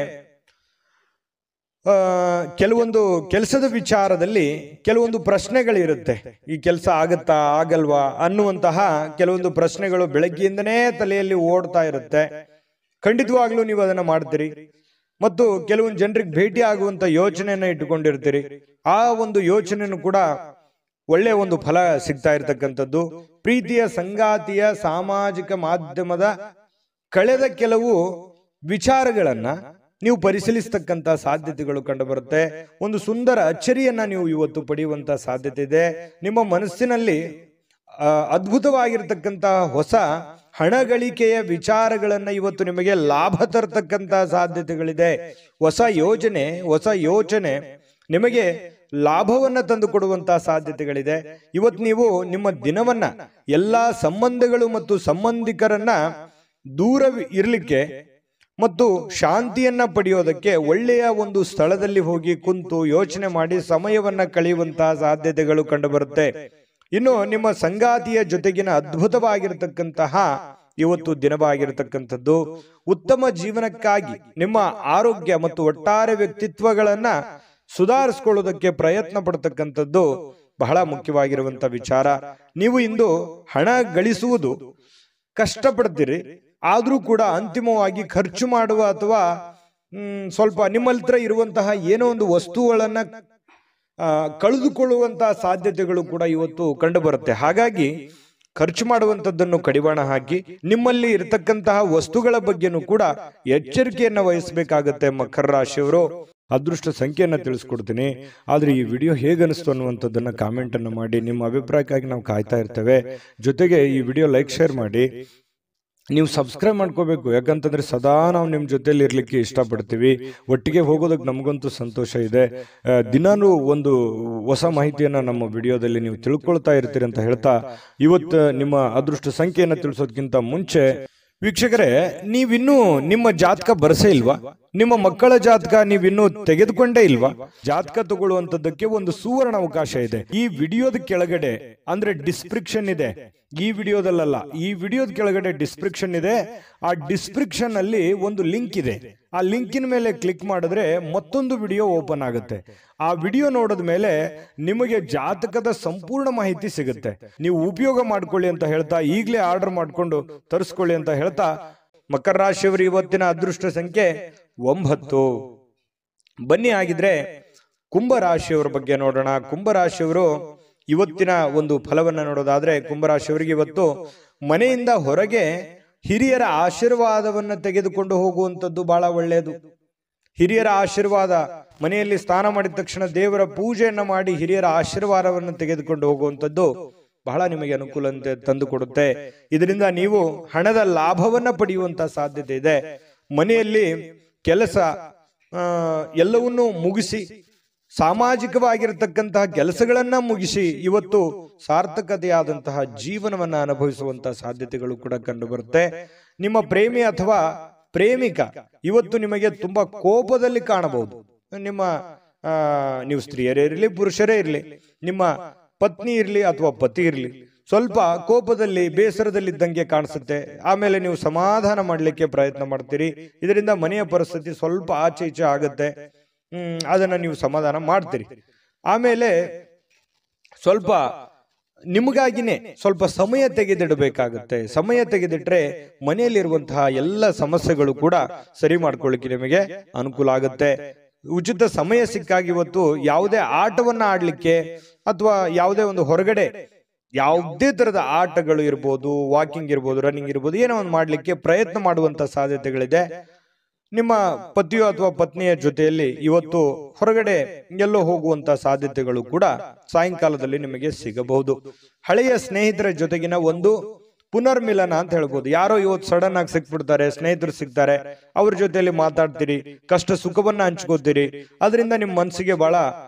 Speaker 1: ಕೆಲವೊಂದು ಕೆಲಸದ ವಿಚಾರದಲ್ಲಿ ಕೆಲವೊಂದು ಪ್ರಶ್ನೆಗಳಿರುತ್ತೆ. ಈ ಕೆಲಸ ಆಗತ್ತಾ ಆಗಲ್ವಾ ಅನ್ನುವಂತಹ ಕೆಲವೊಂದು ಪ್ರಶ್ನೆಗಳು ಬೆಳಗ್ಗೆಯಿಂದನೇ ತಲೆಯಲ್ಲಿ ಓಡ್ತಾ ಇರುತ್ತೆ. ಖಂಡಿತವಾಗ್ಲೂ ನೀವು ಅದನ್ನ ಮಾಡ್ತೀರಿ. ಮತ್ತು ಕೆಲವೊಂದು ಜನರಿಗೆ ಭೇಟಿ ಆಗುವಂತ ಯೋಚನೆಯನ್ನ ಇಟ್ಟುಕೊಂಡಿರ್ತೀರಿ. ಆ ಒಂದು ಯೋಚನೆಯನ್ನು ಕೂಡ ಒಳ್ಳೆ ಒಂದು ಫಲ ಸಿಗ್ತಾ ಇರತಕ್ಕಂಥದ್ದು. ಪ್ರೀತಿಯ ಸಂಗಾತಿಯ ಸಾಮಾಜಿಕ ಮಾಧ್ಯಮದ ಕಳೆದ ಕೆಲವು ವಿಚಾರಗಳನ್ನ ನೀವು ಪರಿಶೀಲಿಸತಕ್ಕಂತ ಸಾಧ್ಯತೆಗಳು ಕಂಡು ಬರುತ್ತೆ. ಒಂದು ಸುಂದರ ಅಚ್ಚರಿಯನ್ನ ನೀವು ಇವತ್ತು ಪಡೆಯುವಂತ ಸಾಧ್ಯತೆ ಇದೆ. ನಿಮ್ಮ ಮನಸ್ಸಿನಲ್ಲಿ ಅದ್ಭುತವಾಗಿರ್ತಕ್ಕಂತಹ ಹೊಸ ಹಣಗಳಿಕೆಯ ವಿಚಾರಗಳನ್ನ ಇವತ್ತು ನಿಮಗೆ ಲಾಭ ತರತಕ್ಕಂತ ಸಾಧ್ಯತೆಗಳಿದೆ. ಹೊಸ ಯೋಚನೆ ನಿಮಗೆ ಲಾಭವನ್ನ ತಂದು ಕೊಡುವಂತಹ ಸಾಧ್ಯತೆಗಳಿದೆ. ಇವತ್ತು ನೀವು ನಿಮ್ಮ ದಿನವನ್ನ ಎಲ್ಲಾ ಸಂಬಂಧಗಳು ಮತ್ತು ಸಂಬಂಧಿಕರನ್ನ ದೂರ ಇರ್ಲಿಕ್ಕೆ ಮತ್ತು ಶಾಂತಿಯನ್ನ ಪಡೆಯೋದಕ್ಕೆ ಒಳ್ಳೆಯ ಒಂದು ಸ್ಥಳದಲ್ಲಿ ಹೋಗಿ ಕುಂತು ಯೋಚನೆ ಮಾಡಿ ಸಮಯವನ್ನ ಕಳೆಯುವಂತಹ ಸಾಧ್ಯತೆಗಳು ಕಂಡು ಬರುತ್ತೆ. ಇನ್ನು ನಿಮ್ಮ ಸಂಗಾತಿಯ ಜೊತೆಗಿನ ಅದ್ಭುತವಾಗಿರತಕ್ಕಂತಹ ಇವತ್ತು ದಿನವಾಗಿರತಕ್ಕಂಥದ್ದು. ಉತ್ತಮ ಜೀವನಕ್ಕಾಗಿ ನಿಮ್ಮ ಆರೋಗ್ಯ ಮತ್ತು ಒಟ್ಟಾರೆ ವ್ಯಕ್ತಿತ್ವಗಳನ್ನ ಸುಧಾರಿಸಿಕೊಳ್ಳೋದಕ್ಕೆ ಪ್ರಯತ್ನ ಪಡ್ತಕ್ಕಂಥದ್ದು ಬಹಳ ಮುಖ್ಯವಾಗಿರುವಂತ ವಿಚಾರ. ನೀವು ಇಂದು ಹಣ ಗಳಿಸುವುದು ಕಷ್ಟಪಡ್ತೀರಿ, ಆದ್ರೂ ಕೂಡ ಅಂತಿಮವಾಗಿ ಖರ್ಚು ಮಾಡುವ ಅಥವಾ ಸ್ವಲ್ಪ ನಿಮ್ಮಲ್ಲಿ ಹತ್ರ ಇರುವಂತಹ ಏನೋ ಒಂದು ವಸ್ತುಗಳನ್ನ ಕಳೆದುಕೊಳ್ಳುವಂತಹ ಸಾಧ್ಯತೆಗಳು ಕೂಡ ಇವತ್ತು ಕಂಡು ಬರುತ್ತೆ. ಹಾಗಾಗಿ ಖರ್ಚು ಮಾಡುವಂತದ್ದನ್ನು ಕಡಿವಾಣ ಹಾಕಿ ನಿಮ್ಮಲ್ಲಿ ಇರತಕ್ಕಂತಹ ವಸ್ತುಗಳ ಬಗ್ಗೆನೂ ಕೂಡ ಎಚ್ಚರಿಕೆಯನ್ನ ವಹಿಸಬೇಕಾಗತ್ತೆ. ಮಕರ ರಾಶಿಯವರು ಅದೃಷ್ಟ ಸಂಖ್ಯೆಯನ್ನ ತಿಳಿಸ್ಕೊಡ್ತೀನಿ. ಆದ್ರೆ ಈ ವಿಡಿಯೋ ಹೇಗನಿಸ್ತು ಅನ್ನುವಂಥದ್ದನ್ನ ಕಾಮೆಂಟ್ ಅನ್ನು ಮಾಡಿ. ನಿಮ್ಮ ಅಭಿಪ್ರಾಯಕ್ಕಾಗಿ ನಾವು ಕಾಯ್ತಾ ಇರ್ತೇವೆ. ಜೊತೆಗೆ ಈ ವಿಡಿಯೋ ಲೈಕ್ ಶೇರ್ ಮಾಡಿ. ನೀವು ಸಬ್ಸ್ಕ್ರೈಬ್ ಮಾಡ್ಕೋಬೇಕು, ಯಾಕಂತಂದ್ರೆ ಸದಾ ನಾವು ನಿಮ್ಮ ಜೊತೆಲಿ ಇರ್ಲಿಕ್ಕೆ ಇಷ್ಟಪಡ್ತೀವಿ. ಒಟ್ಟಿಗೆ ಹೋಗೋದಕ್ಕೆ ನಮಗಂತೂ ಸಂತೋಷ ಇದೆ. ದಿನಾನು ಒಂದು ಹೊಸ ಮಾಹಿತಿಯನ್ನ ನಮ್ಮ ವಿಡಿಯೋದಲ್ಲಿ ನೀವು ತಿಳ್ಕೊಳ್ತಾ ಇರ್ತೀರಿ ಅಂತ ಹೇಳ್ತಾ, ಇವತ್ತು ನಿಮ್ಮ ಅದೃಷ್ಟ ಸಂಖ್ಯೆಯನ್ನ ತಿಳಿಸೋದಕ್ಕಿಂತ ಮುಂಚೆ ವೀಕ್ಷಕರೇ, ನೀವಿನ್ನೂ ನಿಮ್ಮ ಜಾತಕ ಬರಸೇ ಇಲ್ವಾ? ನಿಮ್ಮ ಮಕ್ಕಳ ಜಾತಕ ನೀವಿನ್ನೂ ತೆಗೆದುಕೊಂಡೇ ಇಲ್ವಾ? ಜಾತಕ ತಗೊಳ್ಳುವಂತದ್ದಕ್ಕೆ ಒಂದು ಸುವರ್ಣ ಅವಕಾಶ ಇದೆ. ಈ ವಿಡಿಯೋದ ಕೆಳಗಡೆ ಅಂದ್ರೆ ಡಿಸ್ಕ್ರಿಪ್ಷನ್ ಇದೆ. ಈ ವಿಡಿಯೋದಲ್ಲ, ಈ ವಿಡಿಯೋದ ಕೆಳಗಡೆ ಡಿಸ್ಕ್ರಿಪ್ಷನ್ ಇದೆ. ಆ ಡಿಸ್ಕ್ರಿಪ್ಷನ್ ಅಲ್ಲಿ ಒಂದು ಲಿಂಕ್ ಇದೆ. ಆ ಲಿಂಕಿನ ಮೇಲೆ ಕ್ಲಿಕ್ ಮಾಡಿದ್ರೆ ಮತ್ತೊಂದು ವಿಡಿಯೋ ಓಪನ್ ಆಗುತ್ತೆ. ಆ ವಿಡಿಯೋ ನೋಡಿದ ಮೇಲೆ ನಿಮಗೆ ಜಾತಕದ ಸಂಪೂರ್ಣ ಮಾಹಿತಿ ಸಿಗುತ್ತೆ. ನೀವು ಉಪಯೋಗ ಮಾಡ್ಕೊಳ್ಳಿ ಅಂತ ಹೇಳ್ತಾ, ಈಗಲೇ ಆರ್ಡರ್ ಮಾಡ್ಕೊಂಡು ತರಿಸ್ಕೊಳ್ಳಿ ಅಂತ ಹೇಳ್ತಾ, ಮಕರ ರಾಶಿಯವರು ಇವತ್ತಿನ ಅದೃಷ್ಟ ಸಂಖ್ಯೆ 9. ಬನ್ನಿ ಆಗಿದ್ರೆ ಕುಂಭರಾಶಿಯವರ ಬಗ್ಗೆ ನೋಡೋಣ. ಕುಂಭರಾಶಿಯವರು ಇವತ್ತಿನ ಒಂದು ಫಲವನ್ನ ನೋಡೋದಾದ್ರೆ, ಕುಂಭರಾಶಿಯವರಿಗೆ ಇವತ್ತು ಮನೆಯಿಂದ ಹೊರಗೆ ಹಿರಿಯರ ಆಶೀರ್ವಾದವನ್ನ ತೆಗೆದುಕೊಂಡು ಹೋಗುವಂಥದ್ದು ಬಹಳ ಒಳ್ಳೆಯದು. ಹಿರಿಯರ ಆಶೀರ್ವಾದ, ಮನೆಯಲ್ಲಿ ಸ್ನಾನ ಮಾಡಿದ ತಕ್ಷಣ ದೇವರ ಪೂಜೆಯನ್ನ ಮಾಡಿ ಹಿರಿಯರ ಆಶೀರ್ವಾದವನ್ನು ತೆಗೆದುಕೊಂಡು ಹೋಗುವಂಥದ್ದು ಬಹಳ ನಿಮಗೆ ಅನುಕೂಲ ತಂದು ಕೊಡುತ್ತೆ. ಇದರಿಂದ ನೀವು ಹಣದ ಲಾಭವನ್ನ ಪಡೆಯುವಂತ ಸಾಧ್ಯತೆ ಇದೆ. ಮನೆಯಲ್ಲಿ ಕೆಲಸ ಎಲ್ಲವನ್ನೂ ಮುಗಿಸಿ, ಸಾಮಾಜಿಕವಾಗಿರತಕ್ಕಂತಹ ಕೆಲಸಗಳನ್ನ ಮುಗಿಸಿ ಇವತ್ತು ಸಾರ್ಥಕತೆಯಾದಂತಹ ಜೀವನವನ್ನ ಅನುಭವಿಸುವಂತಹ ಸಾಧ್ಯತೆಗಳು ಕೂಡ ಕಂಡು ಬರುತ್ತೆ. ನಿಮ್ಮ ಪ್ರೇಮಿ ಅಥವಾ ಪ್ರೇಮಿಕ ಇವತ್ತು ನಿಮಗೆ ತುಂಬಾ ಕೋಪದಲ್ಲಿ ಕಾಣಬಹುದು. ನೀವು ಸ್ತ್ರೀಯರೇ ಇರಲಿ, ಪುರುಷರೇ ಇರಲಿ, ನಿಮ್ಮ ಪತ್ನಿ ಇರಲಿ ಅಥವಾ ಪತಿ ಇರಲಿ, ಸ್ವಲ್ಪ ಕೋಪದಲ್ಲಿ ಬೇಸರದಲ್ಲಿದ್ದಂಗೆ ಕಾಣಿಸುತ್ತೆ. ಆಮೇಲೆ ನೀವು ಸಮಾಧಾನ ಮಾಡಲಿಕ್ಕೆ ಪ್ರಯತ್ನ ಮಾಡ್ತೀರಿ. ಇದರಿಂದ ಮನೆಯ ಪರಿಸ್ಥಿತಿ ಸ್ವಲ್ಪ ಆಚೆ ಈಚೆ ಆಗುತ್ತೆ. ಅದನ್ನ ನೀವು ಸಮಾಧಾನ ಮಾಡ್ತೀರಿ. ಆಮೇಲೆ ಸ್ವಲ್ಪ ನಿಮಗಾಗಿನೇ ಸ್ವಲ್ಪ ಸಮಯ ತೆಗೆದಿಡಬೇಕಾಗುತ್ತೆ. ಸಮಯ ತೆಗೆದಿಟ್ರೆ ಮನೆಯಲ್ಲಿರುವಂತಹ ಎಲ್ಲ ಸಮಸ್ಯೆಗಳು ಕೂಡ ಸರಿ ಮಾಡ್ಕೊಳ್ಳಿಕ್ಕೆ ನಿಮಗೆ ಅನುಕೂಲ ಆಗುತ್ತೆ. ಉಚಿತ ಸಮಯ ಸಿಕ್ಕಾಗಿ ಇವತ್ತು ಯಾವುದೇ ಆಟವನ್ನ ಆಡ್ಲಿಕ್ಕೆ ಅಥವಾ ಯಾವುದೇ ಒಂದು ಹೊರಗಡೆ ಯಾವುದೇ ತರದ ಆಟಗಳು ಇರ್ಬೋದು, ವಾಕಿಂಗ್ ಇರ್ಬೋದು, ರನ್ನಿಂಗ್ ಇರ್ಬೋದು, ಏನೋ ಒಂದು ಮಾಡ್ಲಿಕ್ಕೆ ಪ್ರಯತ್ನ ಮಾಡುವಂತ ಸಾಧ್ಯತೆಗಳಿದೆ. ನಿಮ್ಮ ಪತಿಯೋ ಅಥವಾ ಪತ್ನಿಯ ಜೊತೆಯಲ್ಲಿ ಇವತ್ತು ಹೊರಗಡೆ ಎಲ್ಲೋ ಹೋಗುವಂತ ಸಾಧ್ಯತೆಗಳು ಕೂಡ ಸಾಯಂಕಾಲದಲ್ಲಿ ನಿಮಗೆ ಸಿಗಬಹುದು. ಹಳೆಯ ಸ್ನೇಹಿತರ ಜೊತೆಗಿನ ಒಂದು ಪುನರ್ಮಿಲನ ಅಂತ ಹೇಳ್ಬೋದು. ಯಾರೋ ಇವತ್ತು ಸಡನ್ ಆಗಿ ಸಿಕ್ಬಿಡ್ತಾರೆ, ಸ್ನೇಹಿತರು ಸಿಗ್ತಾರೆ, ಅವ್ರ ಜೊತೆಯಲ್ಲಿ ಮಾತಾಡ್ತೀರಿ, ಕಷ್ಟ ಸುಖವನ್ನ ಹಂಚ್ಕೋತೀರಿ. ಅದರಿಂದ ನಿಮ್ಮ ಮನಸ್ಸಿಗೆ ಬಹಳ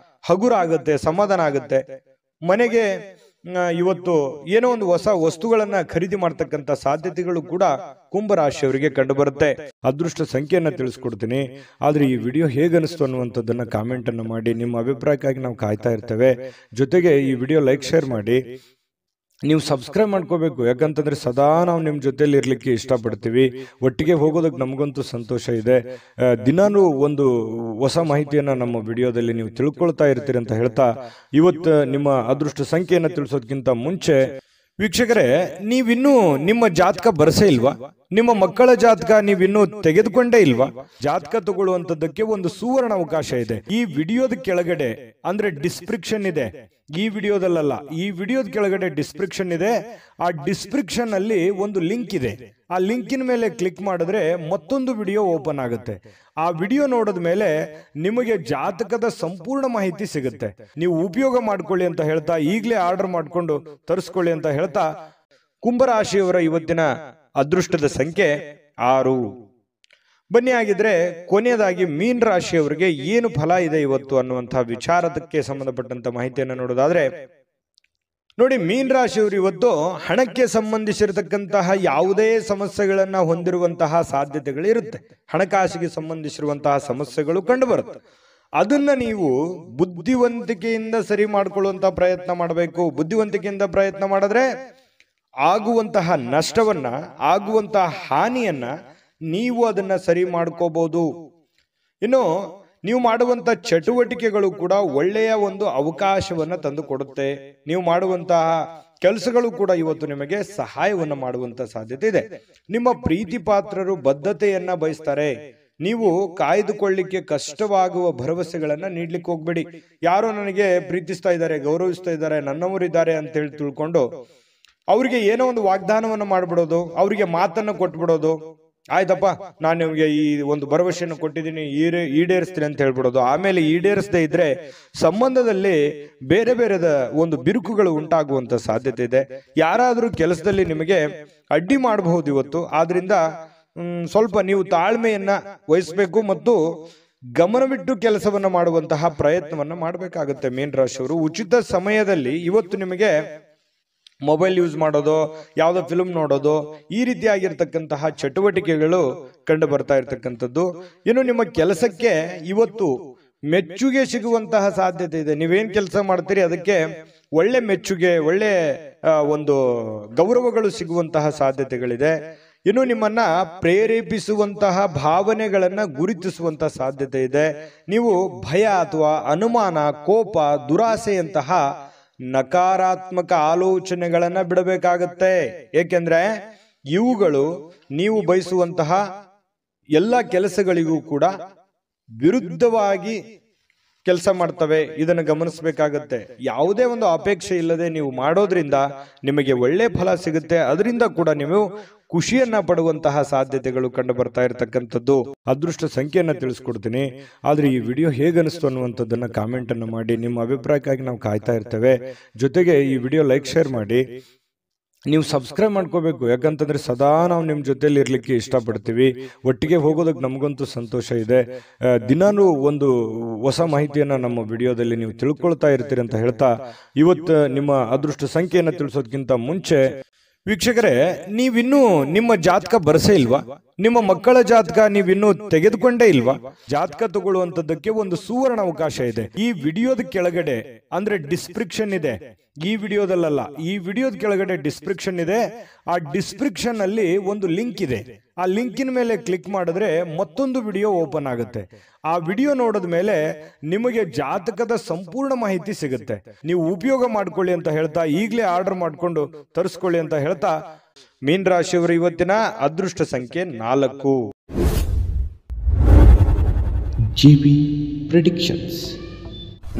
Speaker 1: ಹಗುರ ಆಗುತ್ತೆ, ಸಮಾಧಾನ ಆಗುತ್ತೆ. ಮನೆಗೆ ಇವತ್ತು ಏನೋ ಒಂದು ಹೊಸ ವಸ್ತುಗಳನ್ನ ಖರೀದಿ ಮಾಡ್ತಕ್ಕಂಥ ಸಾಧ್ಯತೆಗಳು ಕೂಡ ಕುಂಭರಾಶಿಯವರಿಗೆ ಕಂಡು ಬರುತ್ತೆ. ಅದೃಷ್ಟ ಸಂಖ್ಯೆಯನ್ನ ತಿಳಿಸ್ಕೊಡ್ತೀನಿ. ಆದ್ರೆ ಈ ವಿಡಿಯೋ ಹೇಗನಿಸ್ತು ಅನ್ನುವಂಥದ್ದನ್ನ ಕಾಮೆಂಟ್ ಅನ್ನು ಮಾಡಿ. ನಿಮ್ಮ ಅಭಿಪ್ರಾಯಕ್ಕಾಗಿ ನಾವು ಕಾಯ್ತಾ ಇರ್ತೇವೆ. ಜೊತೆಗೆ ಈ ವಿಡಿಯೋ ಲೈಕ್ ಶೇರ್ ಮಾಡಿ. ನೀವು ಸಬ್ಸ್ಕ್ರೈಬ್ ಮಾಡ್ಕೋಬೇಕು, ಯಾಕಂತಂದ್ರೆ ಸದಾ ನಾವು ನಿಮ್ಮ ಜೊತೆಲಿ ಇರ್ಲಿಕ್ಕೆ ಇಷ್ಟಪಡ್ತೀವಿ. ಒಟ್ಟಿಗೆ ಹೋಗೋದಕ್ಕೆ ನಮಗಂತೂ ಸಂತೋಷ ಇದೆ. ದಿನಾನು ಒಂದು ಹೊಸ ಮಾಹಿತಿಯನ್ನ ನಮ್ಮ ವಿಡಿಯೋದಲ್ಲಿ ನೀವು ತಿಳ್ಕೊಳ್ತಾ ಇರ್ತೀರಿ ಅಂತ ಹೇಳ್ತಾ, ಇವತ್ತು ನಿಮ್ಮ ಅದೃಷ್ಟ ಸಂಖ್ಯೆಯನ್ನ ತಿಳಿಸೋದಕ್ಕಿಂತ ಮುಂಚೆ ವೀಕ್ಷಕರೇ, ನೀವಿನ್ನೂ ನಿಮ್ಮ ಜಾತಕ ಬರಸೇ ಇಲ್ವಾ? ನಿಮ್ಮ ಮಕ್ಕಳ ಜಾತಕ ನೀವಿನ್ನೂ ತೆಗೆದುಕೊಂಡೇ ಇಲ್ವಾ? ಜಾತಕ ತಗೊಳ್ಳುವಂತದ್ದಕ್ಕೆ ಒಂದು ಸುವರ್ಣ ಅವಕಾಶ ಇದೆ. ಈ ವಿಡಿಯೋದ ಕೆಳಗಡೆ ಅಂದ್ರೆ ಡಿಸ್ಕ್ರಿಪ್ಷನ್ ಇದೆ. ಈ ವಿಡಿಯೋದಲ್ಲ, ಈ ವಿಡಿಯೋದ ಕೆಳಗಡೆ ಡಿಸ್ಕ್ರಿಪ್ಷನ್ ಇದೆ. ಆ ಡಿಸ್ಕ್ರಿಪ್ಷನ್ ಅಲ್ಲಿ ಒಂದು ಲಿಂಕ್ ಇದೆ. ಆ ಲಿಂಕಿನ ಮೇಲೆ ಕ್ಲಿಕ್ ಮಾಡಿದ್ರೆ ಮತ್ತೊಂದು ವಿಡಿಯೋ ಓಪನ್ ಆಗುತ್ತೆ. ಆ ವಿಡಿಯೋ ನೋಡಿದ ಮೇಲೆ ನಿಮಗೆ ಜಾತಕದ ಸಂಪೂರ್ಣ ಮಾಹಿತಿ ಸಿಗುತ್ತೆ. ನೀವು ಉಪಯೋಗ ಮಾಡ್ಕೊಳ್ಳಿ ಅಂತ ಹೇಳ್ತಾ, ಈಗಲೇ ಆರ್ಡರ್ ಮಾಡ್ಕೊಂಡು ತರಿಸ್ಕೊಳ್ಳಿ ಅಂತ ಹೇಳ್ತಾ, ಕುಂಭರಾಶಿಯವರ ಇವತ್ತಿನ ಅದೃಷ್ಟದ ಸಂಖ್ಯೆ 6. ಬನ್ನಿ ಆಗಿದ್ರೆ ಕೊನೆಯದಾಗಿ ಮೀನ ರಾಶಿಯವರಿಗೆ ಏನು ಫಲ ಇದೆ ಇವತ್ತು ಅನ್ನುವಂತಹ ವಿಚಾರಕ್ಕೆ ಸಂಬಂಧಪಟ್ಟಂತ ಮಾಹಿತಿಯನ್ನು ನೋಡೋದಾದ್ರೆ, ನೋಡಿ, ಮೀನ ರಾಶಿಯವರು ಇವತ್ತು ಹಣಕ್ಕೆ ಸಂಬಂಧಿಸಿರತಕ್ಕಂತಹ ಯಾವುದೇ ಸಮಸ್ಯೆಗಳನ್ನ ಹೊಂದಿರುವಂತಹ ಸಾಧ್ಯತೆಗಳು ಇರುತ್ತೆ. ಹಣಕಾಸಿಗೆ ಸಂಬಂಧಿಸಿರುವಂತಹ ಸಮಸ್ಯೆಗಳು ಕಂಡು ಬರುತ್ತೆ. ಅದನ್ನ ನೀವು ಬುದ್ಧಿವಂತಿಕೆಯಿಂದ ಸರಿ ಮಾಡ್ಕೊಳ್ಳುವಂತ ಪ್ರಯತ್ನ ಮಾಡಬೇಕು. ಬುದ್ಧಿವಂತಿಕೆಯಿಂದ ಪ್ರಯತ್ನ ಮಾಡಿದ್ರೆ ಆಗುವಂತಹ ನಷ್ಟವನ್ನ, ಆಗುವಂತಹ ಹಾನಿಯನ್ನ ನೀವು ಅದನ್ನ ಸರಿ ಮಾಡ್ಕೋಬಹುದು. ಇನ್ನು ನೀವು ಮಾಡುವಂತ ಚಟುವಟಿಕೆಗಳು ಕೂಡ ಒಳ್ಳೆಯ ಒಂದು ಅವಕಾಶವನ್ನ ತಂದು ಕೊಡುತ್ತೆ. ನೀವು ಮಾಡುವಂತಹ ಕೆಲಸಗಳು ಕೂಡ ಇವತ್ತು ನಿಮಗೆ ಸಹಾಯವನ್ನ ಮಾಡುವಂತ ಸಾಧ್ಯತೆ ಇದೆ. ನಿಮ್ಮ ಪ್ರೀತಿ ಪಾತ್ರರು ಬದ್ಧತೆಯನ್ನ ಬಯಸ್ತಾರೆ. ನೀವು ಕಾಯ್ದುಕೊಳ್ಳಿಕ್ಕೆ ಕಷ್ಟವಾಗುವ ಭರವಸೆಗಳನ್ನ ನೀಡ್ಲಿಕ್ಕೆ ಹೋಗ್ಬೇಡಿ. ಯಾರೋ ನನಗೆ ಪ್ರೀತಿಸ್ತಾ ಇದ್ದಾರೆ, ಗೌರವಿಸ್ತಾ ಇದ್ದಾರೆ, ನನ್ನವರಿದ್ದಾರೆ ಅಂತ ಹೇಳಿ ತಿಳ್ಕೊಂಡು ಅವ್ರಿಗೆ ಏನೋ ಒಂದು ವಾಗ್ದಾನವನ್ನ ಮಾಡ್ಬಿಡೋದು, ಅವ್ರಿಗೆ ಮಾತನ್ನ ಕೊಟ್ಬಿಡೋದು. ಆಯ್ತಪ್ಪ, ನಾನು ನಿಮ್ಗೆ ಈ ಒಂದು ಭರವಸೆಯನ್ನು ಕೊಟ್ಟಿದ್ದೀನಿ, ಈಡೇರಿಸ್ತೀನಿ ಅಂತ ಹೇಳ್ಬಿಡೋದು. ಆಮೇಲೆ ಈಡೇರಿಸದೇ ಇದ್ರೆ ಸಂಬಂಧದಲ್ಲಿ ಬೇರೆ ಬೇರೆದ ಒಂದು ಬಿರುಕುಗಳು ಉಂಟಾಗುವಂತ ಸಾಧ್ಯತೆ ಇದೆ. ಯಾರಾದ್ರೂ ಕೆಲಸದಲ್ಲಿ ನಿಮಗೆ ಅಡ್ಡಿ ಮಾಡಬಹುದು ಇವತ್ತು. ಆದ್ರಿಂದ ಸ್ವಲ್ಪ ನೀವು ತಾಳ್ಮೆಯನ್ನ ವಹಿಸಬೇಕು ಮತ್ತು ಗಮನವಿಟ್ಟು ಕೆಲಸವನ್ನ ಮಾಡುವಂತಹ ಪ್ರಯತ್ನವನ್ನ ಮಾಡಬೇಕಾಗುತ್ತೆ. ಮೀನ ರಾಶಿಯವರು ಉಚಿತ ಸಮಯದಲ್ಲಿ ಇವತ್ತು ನಿಮಗೆ ಮೊಬೈಲ್ ಯೂಸ್ ಮಾಡೋದು, ಯಾವುದೋ ಫಿಲ್ಮ್ ನೋಡೋದು, ಈ ರೀತಿಯಾಗಿರ್ತಕ್ಕಂತಹ ಚಟುವಟಿಕೆಗಳು ಕಂಡು ಬರ್ತಾ ಇರ್ತಕ್ಕಂಥದ್ದು. ಇನ್ನು ನಿಮ್ಮ ಕೆಲಸಕ್ಕೆ ಇವತ್ತು ಮೆಚ್ಚುಗೆ ಸಿಗುವಂತಹ ಸಾಧ್ಯತೆ ಇದೆ. ನೀವೇನ್ ಕೆಲಸ ಮಾಡ್ತೀರಿ ಅದಕ್ಕೆ ಒಳ್ಳೆ ಮೆಚ್ಚುಗೆ, ಒಳ್ಳೆ ಒಂದು ಗೌರವಗಳು ಸಿಗುವಂತಹ ಸಾಧ್ಯತೆಗಳಿದೆ. ಇನ್ನು ನಿಮ್ಮನ್ನ ಪ್ರೇರೇಪಿಸುವಂತಹ ಭಾವನೆಗಳನ್ನ ಗುರುತಿಸುವಂತಹ ಸಾಧ್ಯತೆ ಇದೆ. ನೀವು ಭಯ ಅಥವಾ ಅನುಮಾನ, ಕೋಪ, ದುರಾಸೆಯಂತಹ ನಕಾರಾತ್ಮಕ ಆಲೋಚನೆಗಳನ್ನ ಬಿಡಬೇಕಾಗತ್ತೆ. ಏಕೆಂದ್ರೆ ಇವುಗಳು ನೀವು ಬಯಸುವಂತಹ ಎಲ್ಲ ಕೆಲಸಗಳಿಗೂ ಕೂಡ ವಿರುದ್ಧವಾಗಿ ಕೆಲಸ ಮಾಡ್ತವೆ. ಇದನ್ನು ಗಮನಿಸಬೇಕಾಗತ್ತೆ. ಯಾವುದೇ ಒಂದು ಅಪೇಕ್ಷೆ ಇಲ್ಲದೆ ನೀವು ಮಾಡೋದ್ರಿಂದ ನಿಮಗೆ ಒಳ್ಳೆ ಫಲ ಸಿಗುತ್ತೆ. ಅದರಿಂದ ಕೂಡ ನೀವು ಖುಷಿಯನ್ನ ಪಡುವಂತಹ ಸಾಧ್ಯತೆಗಳು ಕಂಡು ಬರ್ತಾ ಇರತಕ್ಕಂಥದ್ದು. ಅದೃಷ್ಟ ಸಂಖ್ಯೆಯನ್ನ ತಿಳಿಸ್ಕೊಡ್ತೀನಿ. ಆದ್ರೆ ಈ ವಿಡಿಯೋ ಹೇಗನಿಸ್ತು ಅನ್ನುವಂಥದ್ದನ್ನ ಕಾಮೆಂಟ್ ಅನ್ನ ಮಾಡಿ. ನಿಮ್ಮ ಅಭಿಪ್ರಾಯಕ್ಕಾಗಿ ನಾವು ಕಾಯ್ತಾ ಇರ್ತೇವೆ. ಜೊತೆಗೆ ಈ ವಿಡಿಯೋ ಲೈಕ್, ಶೇರ್ ಮಾಡಿ. ನೀವು ಸಬ್ಸ್ಕ್ರೈಬ್ ಮಾಡ್ಕೋಬೇಕು. ಯಾಕಂತಂದ್ರೆ ಸದಾ ನಾವು ನಿಮ್ಮ ಜೊತೆಲಿ ಇರ್ಲಿಕ್ಕೆ ಇಷ್ಟಪಡ್ತೀವಿ. ಒಟ್ಟಿಗೆ ಹೋಗೋದಕ್ಕೆ ನಮಗಂತೂ ಸಂತೋಷ ಇದೆ. ದಿನಾನು ಒಂದು ಹೊಸ ಮಾಹಿತಿಯನ್ನ ನಮ್ಮ ವಿಡಿಯೋದಲ್ಲಿ ನೀವು ತಿಳ್ಕೊಳ್ತಾ ಇರ್ತೀರಿ ಅಂತ ಹೇಳ್ತಾ, ಇವತ್ತು ನಿಮ್ಮ ಅದೃಷ್ಟ ಸಂಖ್ಯೆಯನ್ನ ತಿಳಿಸೋದಕ್ಕಿಂತ ಮುಂಚೆ ವೀಕ್ಷಕರೇ, ನೀವಿನ್ನೂ ನಿಮ್ಮ ಜಾತಕ ಬರಸೇ ಇಲ್ವಾ? ನಿಮ್ಮ ಮಕ್ಕಳ ಜಾತಕ ನೀವಿನ್ನೂ ತೆಗೆದುಕೊಂಡೇ ಇಲ್ವಾ? ಜಾತಕ ತಗೊಳ್ಳುವಂತದ್ದಕ್ಕೆ ಒಂದು ಸುವರ್ಣ ಅವಕಾಶ ಇದೆ. ಈ ವಿಡಿಯೋದ ಕೆಳಗಡೆ ಅಂದ್ರೆ ಡಿಸ್ಕ್ರಿಪ್ಷನ್ ಇದೆ. ಈ ವಿಡಿಯೋದಲ್ಲ, ಈ ವಿಡಿಯೋದ ಕೆಳಗಡೆ ಡಿಸ್ಕ್ರಿಪ್ಷನ್ ಇದೆ. ಆ ಡಿಸ್ಕ್ರಿಪ್ಷನ್ ಅಲ್ಲಿ ಒಂದು ಲಿಂಕ್ ಇದೆ. ಆ ಲಿಂಕಿನ ಮೇಲೆ ಕ್ಲಿಕ್ ಮಾಡಿದ್ರೆ ಮತ್ತೊಂದು ವಿಡಿಯೋ ಓಪನ್ ಆಗುತ್ತೆ. ಆ ವಿಡಿಯೋ ನೋಡಿದ ಮೇಲೆ ನಿಮಗೆ ಜಾತಕದ ಸಂಪೂರ್ಣ ಮಾಹಿತಿ ಸಿಗುತ್ತೆ. ನೀವು ಉಪಯೋಗ ಮಾಡ್ಕೊಳ್ಳಿ ಅಂತ ಹೇಳ್ತಾ, ಈಗಲೇ ಆರ್ಡರ್ ಮಾಡ್ಕೊಂಡು ತರಿಸ್ಕೊಳ್ಳಿ ಅಂತ ಹೇಳ್ತಾ, ಮೀನ ರಾಶಿಯವರು ಇವತ್ತಿನ ಅದೃಷ್ಟ ಸಂಖ್ಯೆ 4.
Speaker 2: GB predictions.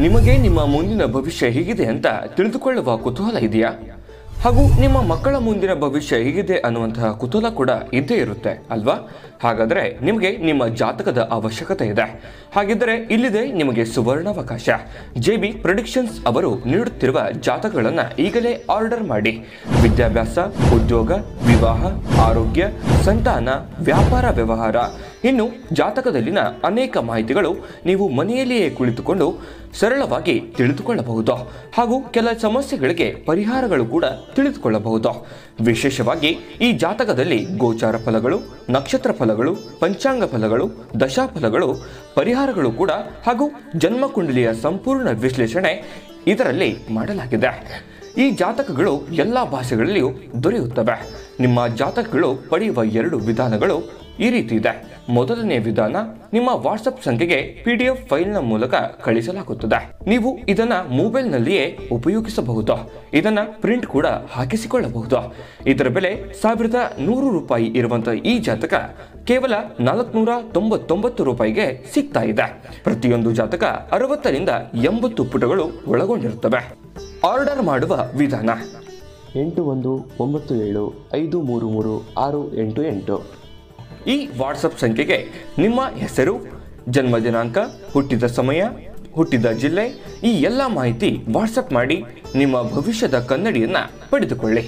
Speaker 3: ನಿಮಗೆ ನಿಮ್ಮ ಮುಂದಿನ ಭವಿಷ್ಯ ಹೇಗಿದೆ ಅಂತ ತಿಳಿದುಕೊಳ್ಳುವ ಕುತೂಹಲ ಇದೆಯಾ? ಹಾಗೂ ನಿಮ್ಮ ಮಕ್ಕಳ ಮುಂದಿನ ಭವಿಷ್ಯ ಹೇಗಿದೆ ಅನ್ನುವಂತಹ ಕುತೂಹಲ ಕೂಡ ಇದ್ದೇ ಇರುತ್ತೆ ಅಲ್ವಾ? ಹಾಗಾದರೆ ನಿಮಗೆ ನಿಮ್ಮ ಜಾತಕದ ಅವಶ್ಯಕತೆ ಇದೆ. ಹಾಗಿದ್ದರೆ ಇಲ್ಲಿದೆ ನಿಮಗೆ ಸುವರ್ಣಾವಕಾಶ. JB ಪ್ರೆಡಿಕ್ಷನ್ಸ್ ಅವರು ನೀಡುತ್ತಿರುವ ಜಾತಕಗಳನ್ನು ಈಗಲೇ ಆರ್ಡರ್ ಮಾಡಿ. ವಿದ್ಯಾಭ್ಯಾಸ, ಉದ್ಯೋಗ, ವಿವಾಹ, ಆರೋಗ್ಯ, ಸಂತಾನ, ವ್ಯಾಪಾರ ವ್ಯವಹಾರ, ಇನ್ನು ಜಾತಕದಲ್ಲಿನ ಅನೇಕ ಮಾಹಿತಿಗಳು ನೀವು ಮನೆಯಲ್ಲಿಯೇ ಕುಳಿತುಕೊಂಡು ಸರಳವಾಗಿ ತಿಳಿದುಕೊಳ್ಳಬಹುದು. ಹಾಗೂ ಕೆಲ ಸಮಸ್ಯೆಗಳಿಗೆ ಪರಿಹಾರಗಳು ಕೂಡ ತಿಳಿದುಕೊಳ್ಳಬಹುದು. ವಿಶೇಷವಾಗಿ ಈ ಜಾತಕದಲ್ಲಿ ಗೋಚಾರ ಫಲಗಳು, ನಕ್ಷತ್ರ ಫಲಗಳು, ಪಂಚಾಂಗ ಫಲಗಳು, ದಶಾಫಲಗಳು, ಪರಿಹಾರಗಳು ಕೂಡ ಹಾಗೂ ಜನ್ಮಕುಂಡಲಿಯ ಸಂಪೂರ್ಣ ವಿಶ್ಲೇಷಣೆ ಇದರಲ್ಲಿ ಮಾಡಲಾಗಿದೆ. ಈ ಜಾತಕಗಳು ಎಲ್ಲ ಭಾಷೆಗಳಲ್ಲಿಯೂ ದೊರೆಯುತ್ತವೆ. ನಿಮ್ಮ ಜಾತಕಗಳು ಪಡೆಯುವ 2 ವಿಧಾನಗಳು ಈ ರೀತಿ ಇದೆ. ಮೊದಲನೇ ವಿಧಾನ, ನಿಮ್ಮ ವಾಟ್ಸಪ್ ಸಂಖ್ಯೆಗೆ PDF ಫೈಲ್ನ ಮೂಲಕ ಕಳಿಸಲಾಗುತ್ತದೆ. ನೀವು ಇದನ್ನ ಮೊಬೈಲ್ನಲ್ಲಿಯೇ ಉಪಯೋಗಿಸಬಹುದು. ಇದನ್ನ ಪ್ರಿಂಟ್ ಕೂಡ ಹಾಕಿಸಿಕೊಳ್ಳಬಹುದು. ಇದರ ಬೆಲೆ 1100 ರೂಪಾಯಿ ಇರುವಂತಹ ಈ ಜಾತಕ ಕೇವಲ 499 ರೂಪಾಯಿಗೆ ಸಿಗ್ತಾ ಇದೆ. ಪ್ರತಿಯೊಂದು ಜಾತಕ 60 ರಿಂದ 80 ಪುಟಗಳು ಒಳಗೊಂಡಿರುತ್ತವೆ. ಆರ್ಡರ್ ಮಾಡುವ ವಿಧಾನ:
Speaker 2: 8197533688.
Speaker 3: ಈ ವಾಟ್ಸಪ್ ಸಂಖ್ಯೆಗೆ ನಿಮ್ಮ ಹೆಸರು, ಜನ್ಮ ದಿನಾಂಕ, ಹುಟ್ಟಿದ ಸಮಯ, ಹುಟ್ಟಿದ ಜಿಲ್ಲೆ, ಈ ಎಲ್ಲ ಮಾಹಿತಿ ವಾಟ್ಸಪ್ ಮಾಡಿ ನಿಮ್ಮ ಭವಿಷ್ಯದ ಕನ್ನಡಿಯನ್ನ ಪಡೆದುಕೊಳ್ಳಿ.